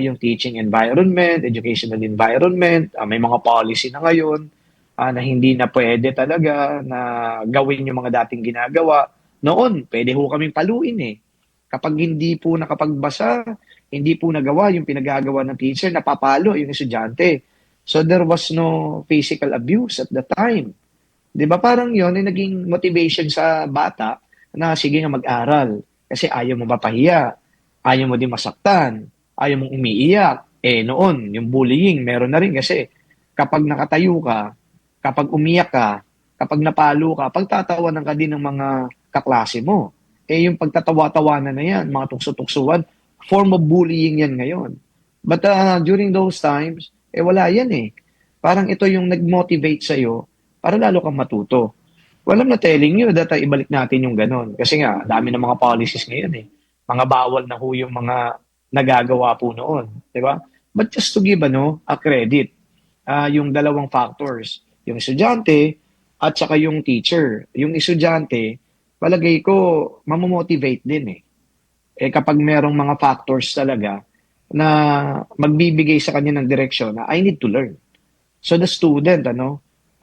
Yung teaching environment, educational environment, may mga policy na ngayon na hindi na pwede talaga na gawin yung mga dating ginagawa. Noon, pwede ho kaming paluin eh. Kapag hindi po nakapagbasa, hindi po nagawa yung pinagagawa ng teacher, napapalo yung estudyante. So there was no physical abuse at the time. 'Di ba parang 'yon ay naging motivation sa bata na sige nga mag-aral kasi ayaw mo mapahiya, ayaw mo din masaktan, ayaw mong umiiyak. Noon, yung bullying meron na rin kasi kapag nakatayo ka, kapag umiyak ka, kapag napalo ka, pagtatawanan ka din ng mga kaklase mo. Yung pagtatawa-tawanan na yan, mga tukso-tuksuan, form of bullying yan ngayon. But during those times, wala yan eh. Parang ito yung nag-motivate sa'yo para lalo kang matuto. Well, I'm not telling you that ibalik natin yung ganon. Kasi nga, dami ng mga policies ngayon eh. Mga bawal na ho yung mga nagagawa po noon. Diba? But just to give a credit, yung dalawang factors, yung estudyante at saka yung teacher. Yung estudyante, palagay ko, mamomotivate din eh. Kapag merong mga factors talaga na magbibigay sa kanya ng direksyon na I need to learn. So the student,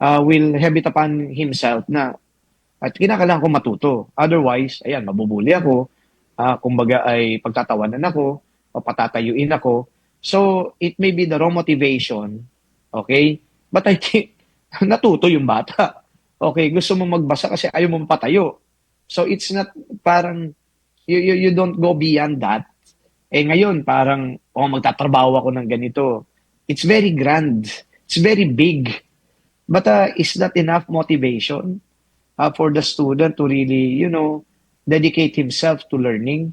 will have it upon himself na At kinakailangan ko matuto. Otherwise, ayan, mabubuli ako, kumbaga ay pagtatawanan ako, o patatayuin ako. So, it may be the wrong motivation, okay? But I think, natuto yung bata. Okay, gusto mo magbasa kasi ayaw mo patayo. So, it's not parang, you don't go beyond that. Ngayon, parang, magtatrabaho ako ng ganito. It's very grand. It's very big. But is that enough motivation for the student to really, dedicate himself to learning?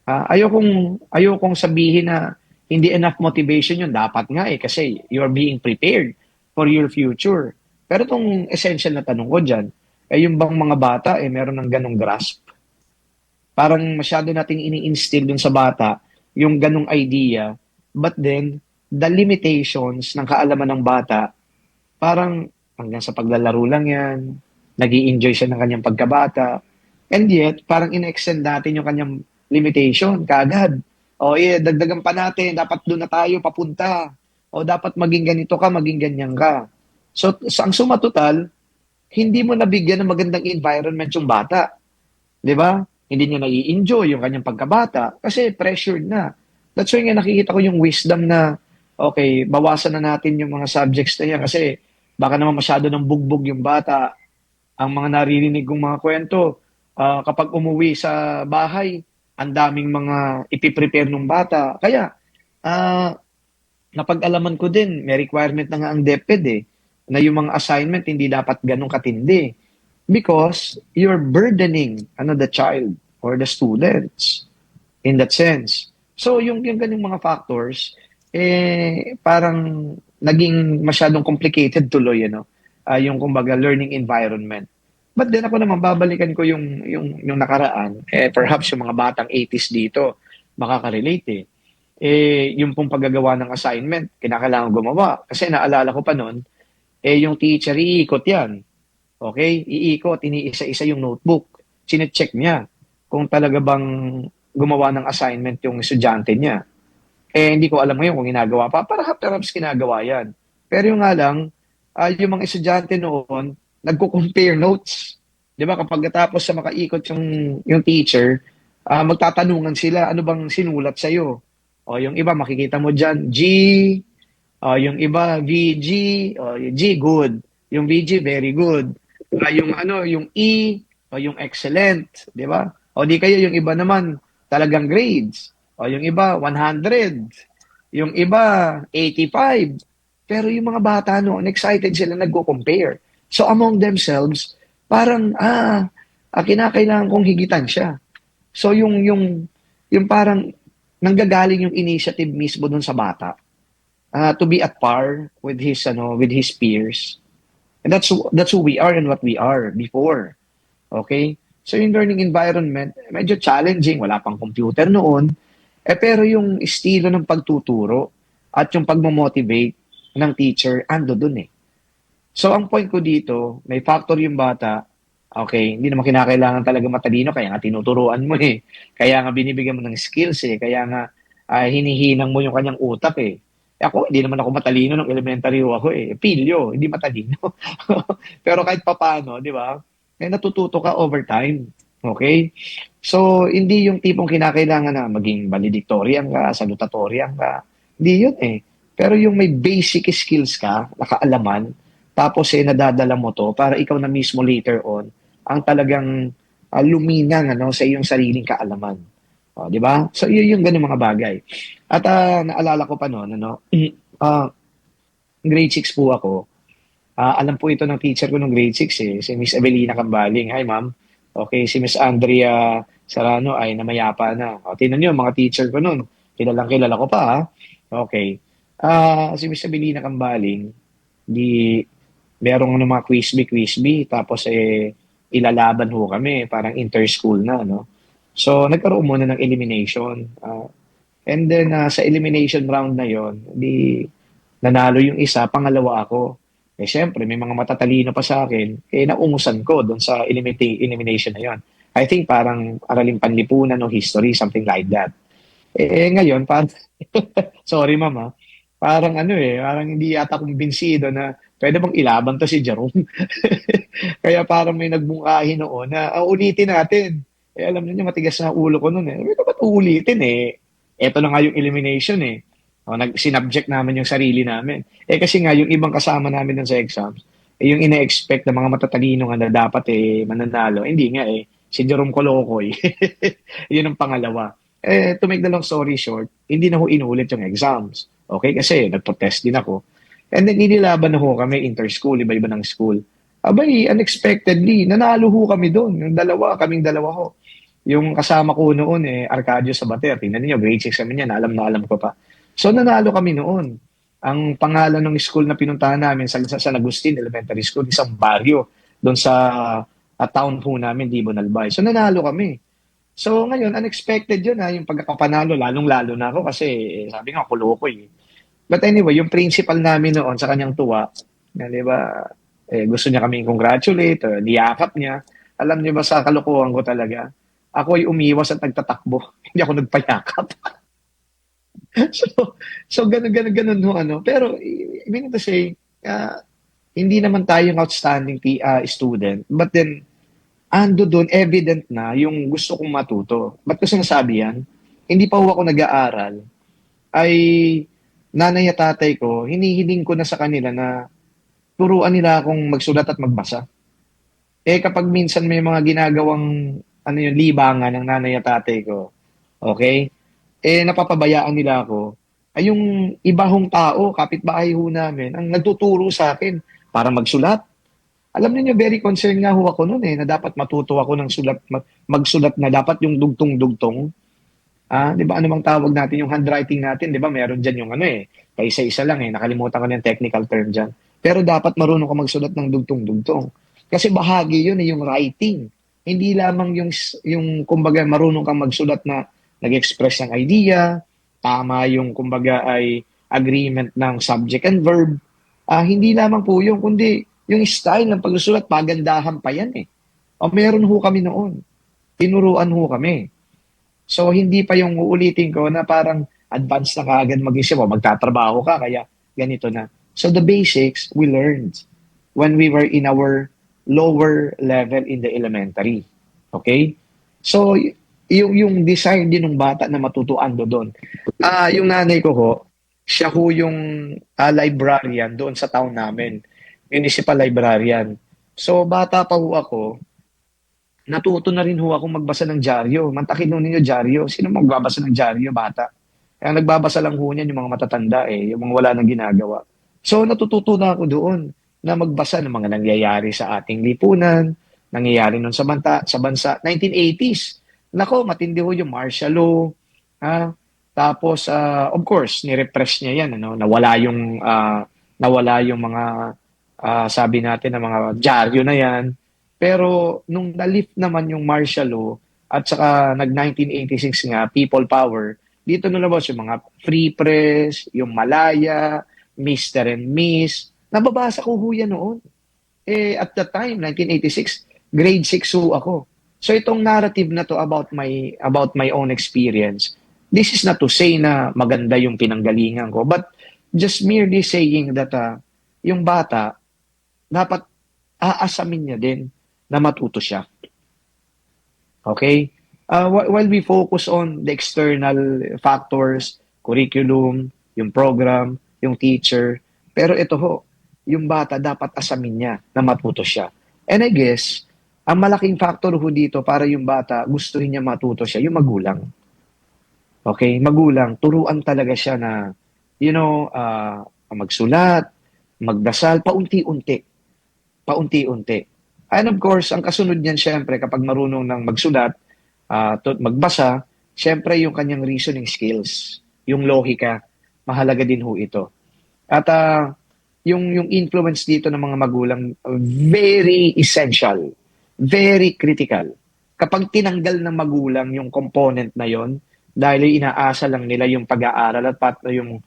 Ayokong sabihin na hindi enough motivation yun. Dapat nga kasi you are being prepared for your future. Pero itong essential na tanong ko dyan, yung bang mga bata meron ng ganong grasp? Parang masyado nating ini-instill dun sa bata yung ganong idea, but then the limitations ng kaalaman ng bata, parang hanggang sa paglalaro lang yan, nag-i-enjoy siya ng kanyang pagkabata, and yet parang in-extend natin yung kanyang limitation kaagad. Dagdagan pa natin, dapat doon na tayo papunta. O dapat maging ganito ka, maging ganyan ka. So, ang suma total, hindi mo nabigyan ng magandang environment yung bata. Di ba? Hindi niya nai-enjoy yung kanyang pagkabata kasi pressured na. That's why nga nakikita ko yung wisdom na, okay, bawasan na natin yung mga subjects na yan kasi baka naman masyado ng bugbog yung bata. Ang mga naririnig kong mga kwento, kapag umuwi sa bahay, ang daming mga ipiprepare ng bata. Kaya, napag-alaman ko din, may requirement na nga ang DepEd na yung mga assignment hindi dapat ganun katindi. Because you're burdening the child or the students in that sense. So, yung ganung mga factors, parang naging masyadong complicated tuloy, yung kumbaga learning environment. But then ako naman, babalikan ko yung nakaraan. Perhaps yung mga batang 80s dito, makaka-relate yung pong paggagawa ng assignment, kinakailangan gumawa. Kasi naalala ko pa noon, yung teacher, iikot yan. Okay? Iikot, iniisa-isa yung notebook. Sinecheck niya kung talaga bang gumawa ng assignment yung estudyante niya. Hindi ko alam ngayon kung ginagawa pa. Perhaps ginagawa yan. Pero yung nga lang, yung mga estudyante noon, nagko-compare notes. Di ba? Kapag natapos sa makaikot yung teacher, magtatanungan sila, ano bang sinulat sa'yo? O yung iba, makikita mo dyan, G, yung iba, VG, G, good. Yung VG, very good. Yung E, yung excellent. Di ba? O di kaya yung iba naman, talagang grades. O yung iba, 100. Yung iba, 85. Pero yung mga bata noon, excited sila, nagko-compare. So among themselves, parang, kinakailangan kong higitan siya. So yung parang nanggagaling yung initiative mismo dun sa bata to be at par with his peers. And that's who we are and what we are before. Okay? So yung learning environment, medyo challenging, wala pang computer noon. Pero yung estilo ng pagtuturo at yung pagmamotivate ng teacher, ando dun So, ang point ko dito, may factor yung bata, okay, hindi naman kinakailangan talaga matalino, kaya nga tinuturuan mo Kaya nga binibigyan mo ng skills kaya nga hinihinang mo yung kanyang utak Ako, hindi naman ako matalino nung elementary ako Pilyo, hindi matalino. Pero kahit papano, di ba? Natututo ka over time. Okay? So, hindi yung tipong kinakailangan na maging valedictorian ka, salutatorian ka. Hindi yun Pero yung may basic skills ka, nakaalaman, tapos nadadala mo to para ikaw na mismo later on ang talagang luminang sa iyong sariling kaalaman. Di ba? So, yun yung ganung mga bagay. At naalala ko pa noon, grade 6 po ako. Alam po ito ng teacher ko nung grade 6 si Miss Evelina Cambaling. Hi, ma'am. Okay, si Miss Andrea Sarano ay namayapa na. Tingnan niyo, mga teacher ko noon. Kilala ko pa, Okay. Si Miss Evelina Cambaling, merong mga quiz-bee, tapos ilalaban ho kami, parang inter-school na, So, nagkaroon muna ng elimination. And then, sa elimination round na yon, nanalo yung isa, pangalawa ako. Siyempre, may mga matatalino pa sa akin, naungusan ko doon sa elimination na yon. I think parang araling panlipunan o history, something like that. Ngayon, sorry mama, parang parang hindi yata kumbinsido na pwede bang ilaban to si Jerome? Kaya parang may nagbungkahi noon na ulitin natin. Alam niyo, matigas na ulo ko noon eh. Sabi ko, ba't uulitin eh? Eto na nga yung elimination eh. Sinubject namin yung sarili namin. Kasi nga, yung ibang kasama namin dun sa exams, yung ina-expect na mga matatalino nga na dapat mananalo. Hindi nga eh. Si Jerome Colocoy. Yun ang pangalawa. To make the long story short, hindi na ho inulit yung exams. Okay? Kasi nagprotest din ako. And then, inilaban na ho kami inter-school, iba-iba ng school. Abay, unexpectedly, nanalo ho kami doon. Kaming dalawa ho. Yung kasama ko noon, Arcadio Sabater. Tingnan niyo, grade 6 kami niya, na alam ko pa. So, nanalo kami noon. Ang pangalan ng school na pinuntahan namin sa San Agustin Elementary School, isang baryo, doon sa town po namin, Dibon Albay. So, nanalo kami. So, ngayon, unexpected yun yung pagkakapanalo, lalong-lalo na ako kasi sabi nga, kulo ko eh. But anyway, yung principal namin noon sa kanyang tuwa, di ba, gusto niya kaming congratulate, niyakap niya. Alam niyo ba sa kalokohan ko talaga, ako ay umiwas at nagtatakbo. Hindi ako nagpayakap. So ganun ho Pero, I mean to say, hindi naman tayo yung outstanding student. But then, ando doon, evident na yung gusto kong matuto. Ba't ko sinasabi yan? Hindi pa ako nag-aaral, ay nanay at tatay ko, hinihiling ko na sa kanila na turuan nila akong magsulat at magbasa. Kapag minsan may mga ginagawang libangan ng nanay at tatay ko, okay? Napapabayaan nila ako, ay yung ibahong tao, kapitbahay ho namin, ang nagtuturo sa akin para magsulat. Alam niyo, very concerned nga ho ako noon na dapat matuto ako ng magsulat na dapat yung dugtong-dugtong. Di ba, ano bang tawag natin yung handwriting natin, di ba, meron dyan yung kaisa-isa lang nakalimutan ko na yung technical term dyan. Pero dapat marunong ka magsulat ng dugtong-dugtong. Kasi bahagi yun yung writing. Hindi lamang yung kumbaga marunong kang magsulat na nag-express ng idea, tama yung kumbaga ay agreement ng subject and verb. Hindi lamang po yung, kundi yung style ng pagsusulat, pagandahan pa yan O meron ho kami noon. Tinuruan ho kami. So hindi pa yung uulitin ko na parang advanced na kaagad mag-isip o magtatrabaho ka, kaya ganito na. So the basics we learned when we were in our lower level in the elementary. Okay? So, yung desire din ng bata na matutuan doon. Yung nanay ko ho, siya ho yung librarian doon sa town namin. Municipal librarian. So, bata pa ho ako, natuto na rin ho akong magbasa ng dyaryo. Mantakin ho ninyo dyaryo. Sino magbabasa ng dyaryo, bata? Kaya nagbabasa lang ho niyan yung mga matatanda yung mga wala nang ginagawa. So, natututo na ako doon na magbasa ng mga nangyayari sa ating lipunan, nangyayari nun sa bansa. 1980s. Nako, matindi ho yung martial law. Tapos, of course, nirepress niya yan. Nawala yung mga, sabi natin, na mga dyaryo na yan. Pero, nung nalift naman yung martial law, at saka nag-1986 nga, people power, dito nalabas yung mga free press, yung Malaya, Mr. and Miss. Nababasa ko ho yan noon. At the time, 1986, grade 6 ho ako. So itong narrative na to about my own experience, this is not to say na maganda yung pinanggalingan ko, but just merely saying that yung bata, dapat aasamin niya din na matuto siya. Okay? While we focus on the external factors, curriculum, yung program, yung teacher, pero ito ho, yung bata dapat asamin niya na matuto siya. And I guess, ang malaking factor ho dito para yung bata gustuhin niya matuto siya, yung magulang. Okay? Magulang, turuan talaga siya na, magsulat, magdasal, paunti-unti. Paunti-unti. And of course, ang kasunod niyan syempre kapag marunong ng magsulat, magbasa, syempre yung kanyang reasoning skills, yung lohika, mahalaga din ho ito. At yung influence dito ng mga magulang, very essential. Very critical. Kapag tinanggal ng magulang yung component na yon, dahil inaasa lang nila yung pag-aaral at yung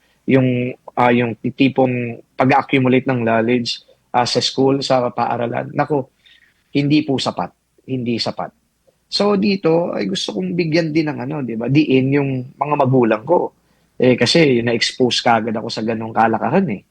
tipong pag-accumulate ng knowledge sa school, sa paaralan, nako, hindi po sapat. Hindi sapat. So dito ay gusto kong bigyan din ng diin yung mga magulang ko. Kasi na-expose kagad ako sa ganong kalakaran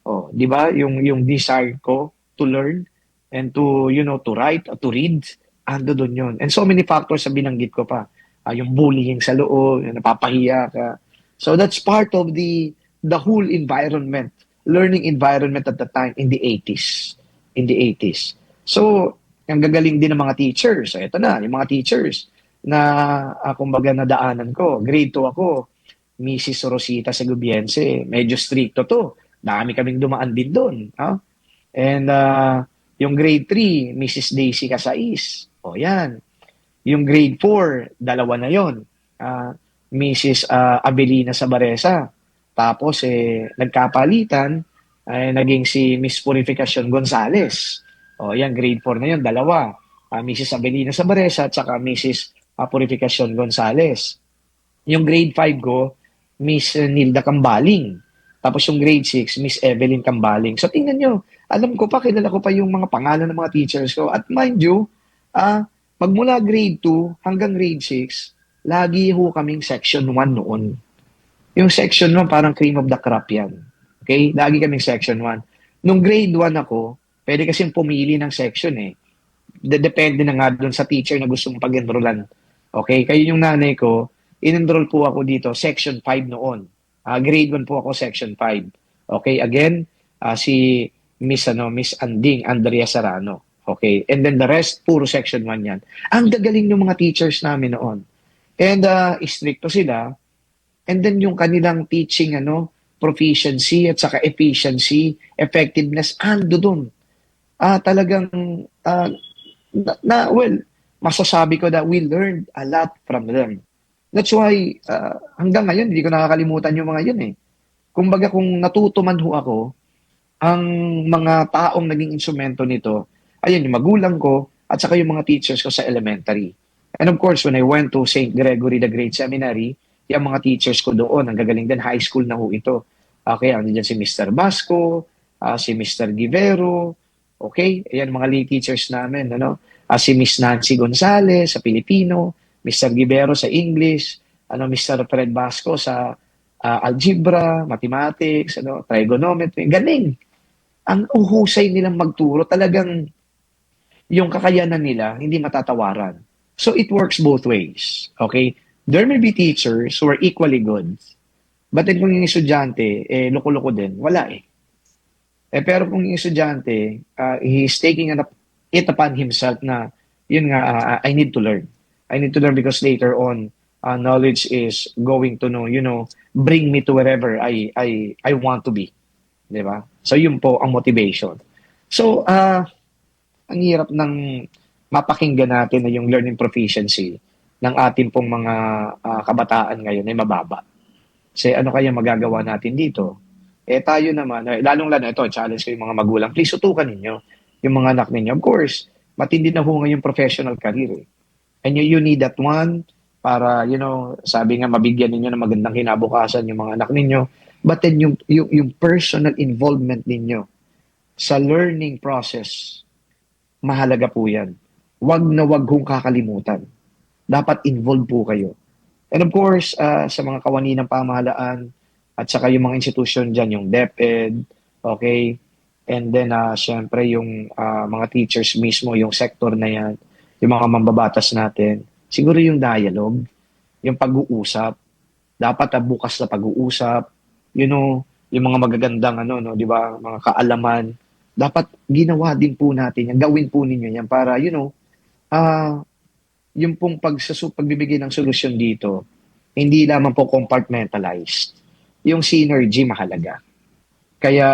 Oh, 'di ba? Yung desire ko to learn and to to write, to read, ando doon 'yon. And so many factors sa binanggit ko pa. Yung bullying sa loob, yung napapahiya ka. So that's part of the whole environment, learning environment at the time in the 80s. In the 80s. So, ang gagaling din ng mga teachers. So, ito na, yung mga teachers na kumbaga nadaanan ko. Grade 2 ako, Mrs. Rosita Segubiense. Medyo stricto to. Dami kaming dumaan din doon. And yung grade 3, Mrs. Daisy Casais. O yan. Yung grade 4, dalawa na yon. Mrs. Abelina Sabaresa. Tapos, nagkapalitan, naging si Miss Purificación Gonzales. O, yan, grade 4 na yon, dalawa. Mrs. Abelina Sabaresa at saka Mrs. Purificación Gonzales. Yung grade 5 ko, Miss Nilda Cambaling. Tapos yung grade 6, Miss Evelyn Cambaling. So, tingnan nyo, alam ko pa, kilala ko pa yung mga pangalan ng mga teachers ko. At mind you, magmula grade 2 hanggang grade 6, lagi ho kaming section 1 noon. Yung section 1 parang cream of the crop yan. Okay? Lagi kaming section 1. Nung grade 1 ako, pwede kasing pumili ng section eh. Depende na nga doon sa teacher na gusto mong pag-enrollan. Okay? Kaya yung nanay ko, in-enroll po ako dito, section 5 noon. Grade 1 po ako, section 5. Okay? Again, si Miss Anding, Andrea Serrano. Okay? And then the rest, puro section 1 yan. Ang gagaling ng mga teachers namin noon. And stricto sila. And then yung kanilang teaching, proficiency at saka efficiency, effectiveness, ando dun. Talagang, masasabi ko that we learned a lot from them. That's why, hanggang ngayon, hindi ko nakakalimutan yung mga yun eh. Kumbaga kung natuto man ho ako, ang mga taong naging instrumento nito, ayun, yung magulang ko, at saka yung mga teachers ko sa elementary. And of course, when I went to St. Gregory the Great Seminary, yung mga teachers ko doon, ang gagaling din, high school na ho ito. Okay, ano dyan si Mr. Basco, si Mr. Givero, okay, ayan mga lay teachers namin, si Miss Nancy Gonzales sa Filipino, Mr. Givero sa English, Mr. Fred Basco sa algebra, mathematics, trigonometry, galing. Ang uhusay nilang magturo, talagang yung kakayanan nila, hindi matatawaran. So it works both ways. Okay? There may be teachers who are equally good, but then kung yung estudyante, loko-loko din, wala eh. Pero kung yung estudyante, he's taking it upon himself na, yun nga, I need to learn. I need to learn because later on, knowledge is going to bring me to wherever I want to be. Di ba? So yun po ang motivation. So, ang hirap ng mapakinggan natin na yung learning proficiency ng ating pong mga kabataan ngayon ay mababa. Kasi ano kaya magagawa natin dito? Tayo naman, lalong-lalo ito, challenge ko yung mga magulang, please tutukan ninyo yung mga anak ninyo. Of course, matindi na ho ngayon professional career. And you need that one para, sabi nga, mabigyan ninyo ng magandang kinabukasan yung mga anak ninyo. But then yung personal involvement ninyo sa learning process, mahalaga po yan. Wag na wag hong kakalimutan. Dapat involved po kayo. And of course, sa mga kawani ng pamahalaan at saka yung mga institusyon dyan, yung DepEd, okay? And then, syempre, yung mga teachers mismo, yung sector na yan, yung mga mambabatas natin, siguro yung dialogue, yung pag-uusap, dapat bukas na pag-uusap, yung mga magagandang, di ba, mga kaalaman, dapat ginawa din po natin yan, gawin po ninyo yan para, yung pong pagbibigay ng solusyon dito, hindi lamang po compartmentalized. Yung synergy mahalaga. Kaya,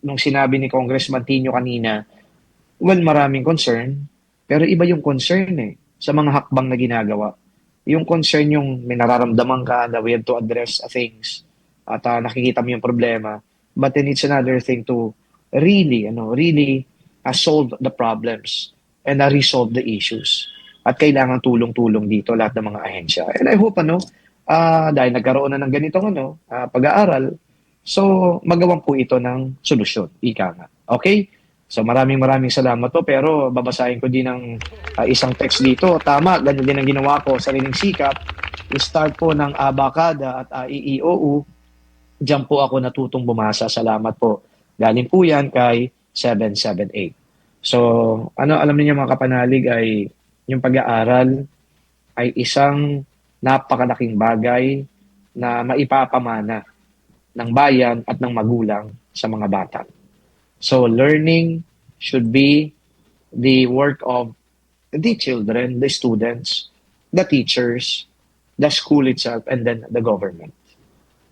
nung sinabi ni Congressman Tino kanina, maraming concern, pero iba yung concern sa mga hakbang na ginagawa. Yung concern yung may nararamdaman ka na we have to address things at nakikita mo yung problema. But then it's another thing to really solve the problems and resolve the issues. At kailangan tulong-tulong dito lahat ng mga ahensya. And I hope, dahil nagkaroon na ng ganitong pag-aaral, so magawan po ito ng solusyon. Ika nga. Okay? So maraming salamat po. Pero babasahin ko din ng isang text dito. Tama, ganyan din ang ginawa ko. Sariling sikap. I-start po ng Abacada at IEOU. Diyan po ako natutong bumasa. Salamat po. Galing po yan kay 778. So, alam niyo mga kapanalig ay yung pag-aaral ay isang napakalaking bagay na maipapamana ng bayan at ng magulang sa mga bata. So, learning should be the work of the children, the students, the teachers, the school itself, and then the government.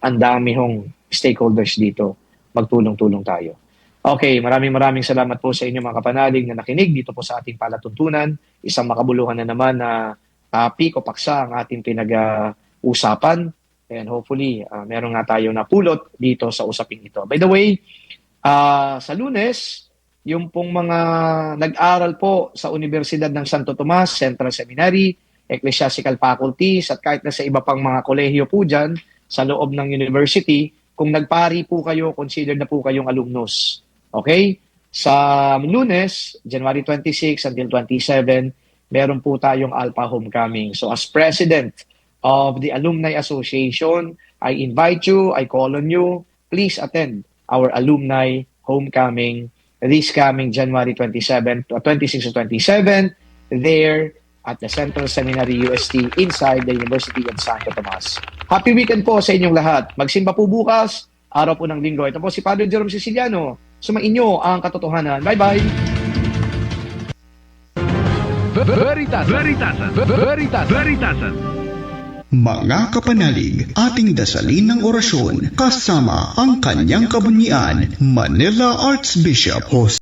Ang dami hong stakeholders dito. Magtulong-tulong tayo. Okay, maraming salamat po sa inyo mga kapanalig na nakinig dito po sa ating palatuntunan. Isang makabuluhan na naman na topic o paksa ang ating pinag-usapan. And hopefully, meron nga tayo napulot dito sa usaping ito. By the way, sa Lunes, yung pong mga nag-aral po sa Universidad ng Santo Tomas, Central Seminary, Ecclesiastical Faculties, at kahit na sa iba pang mga kolehiyo po dyan sa loob ng university, kung nagpari po kayo, consider na po kayong alumnus. Okay? Sa Lunes, January 26 until 27, meron po tayong Alpha Homecoming. So as President of the Alumni Association, I invite you, I call on you, please attend our Alumni Homecoming this coming January 26 to 27 there at the Central Seminary UST inside the University of Santo Tomas. Happy weekend po sa inyong lahat. Magsimba po bukas, araw po ng linggo. Ito po si Padre Jerome Siciliano. Sumainyo ang katotohanan. Bye-bye! Veritasan. Mga kapanalig, ating dasalin ng orasyon kasama ang kanyang kabunyian, Manila Archbishop Jose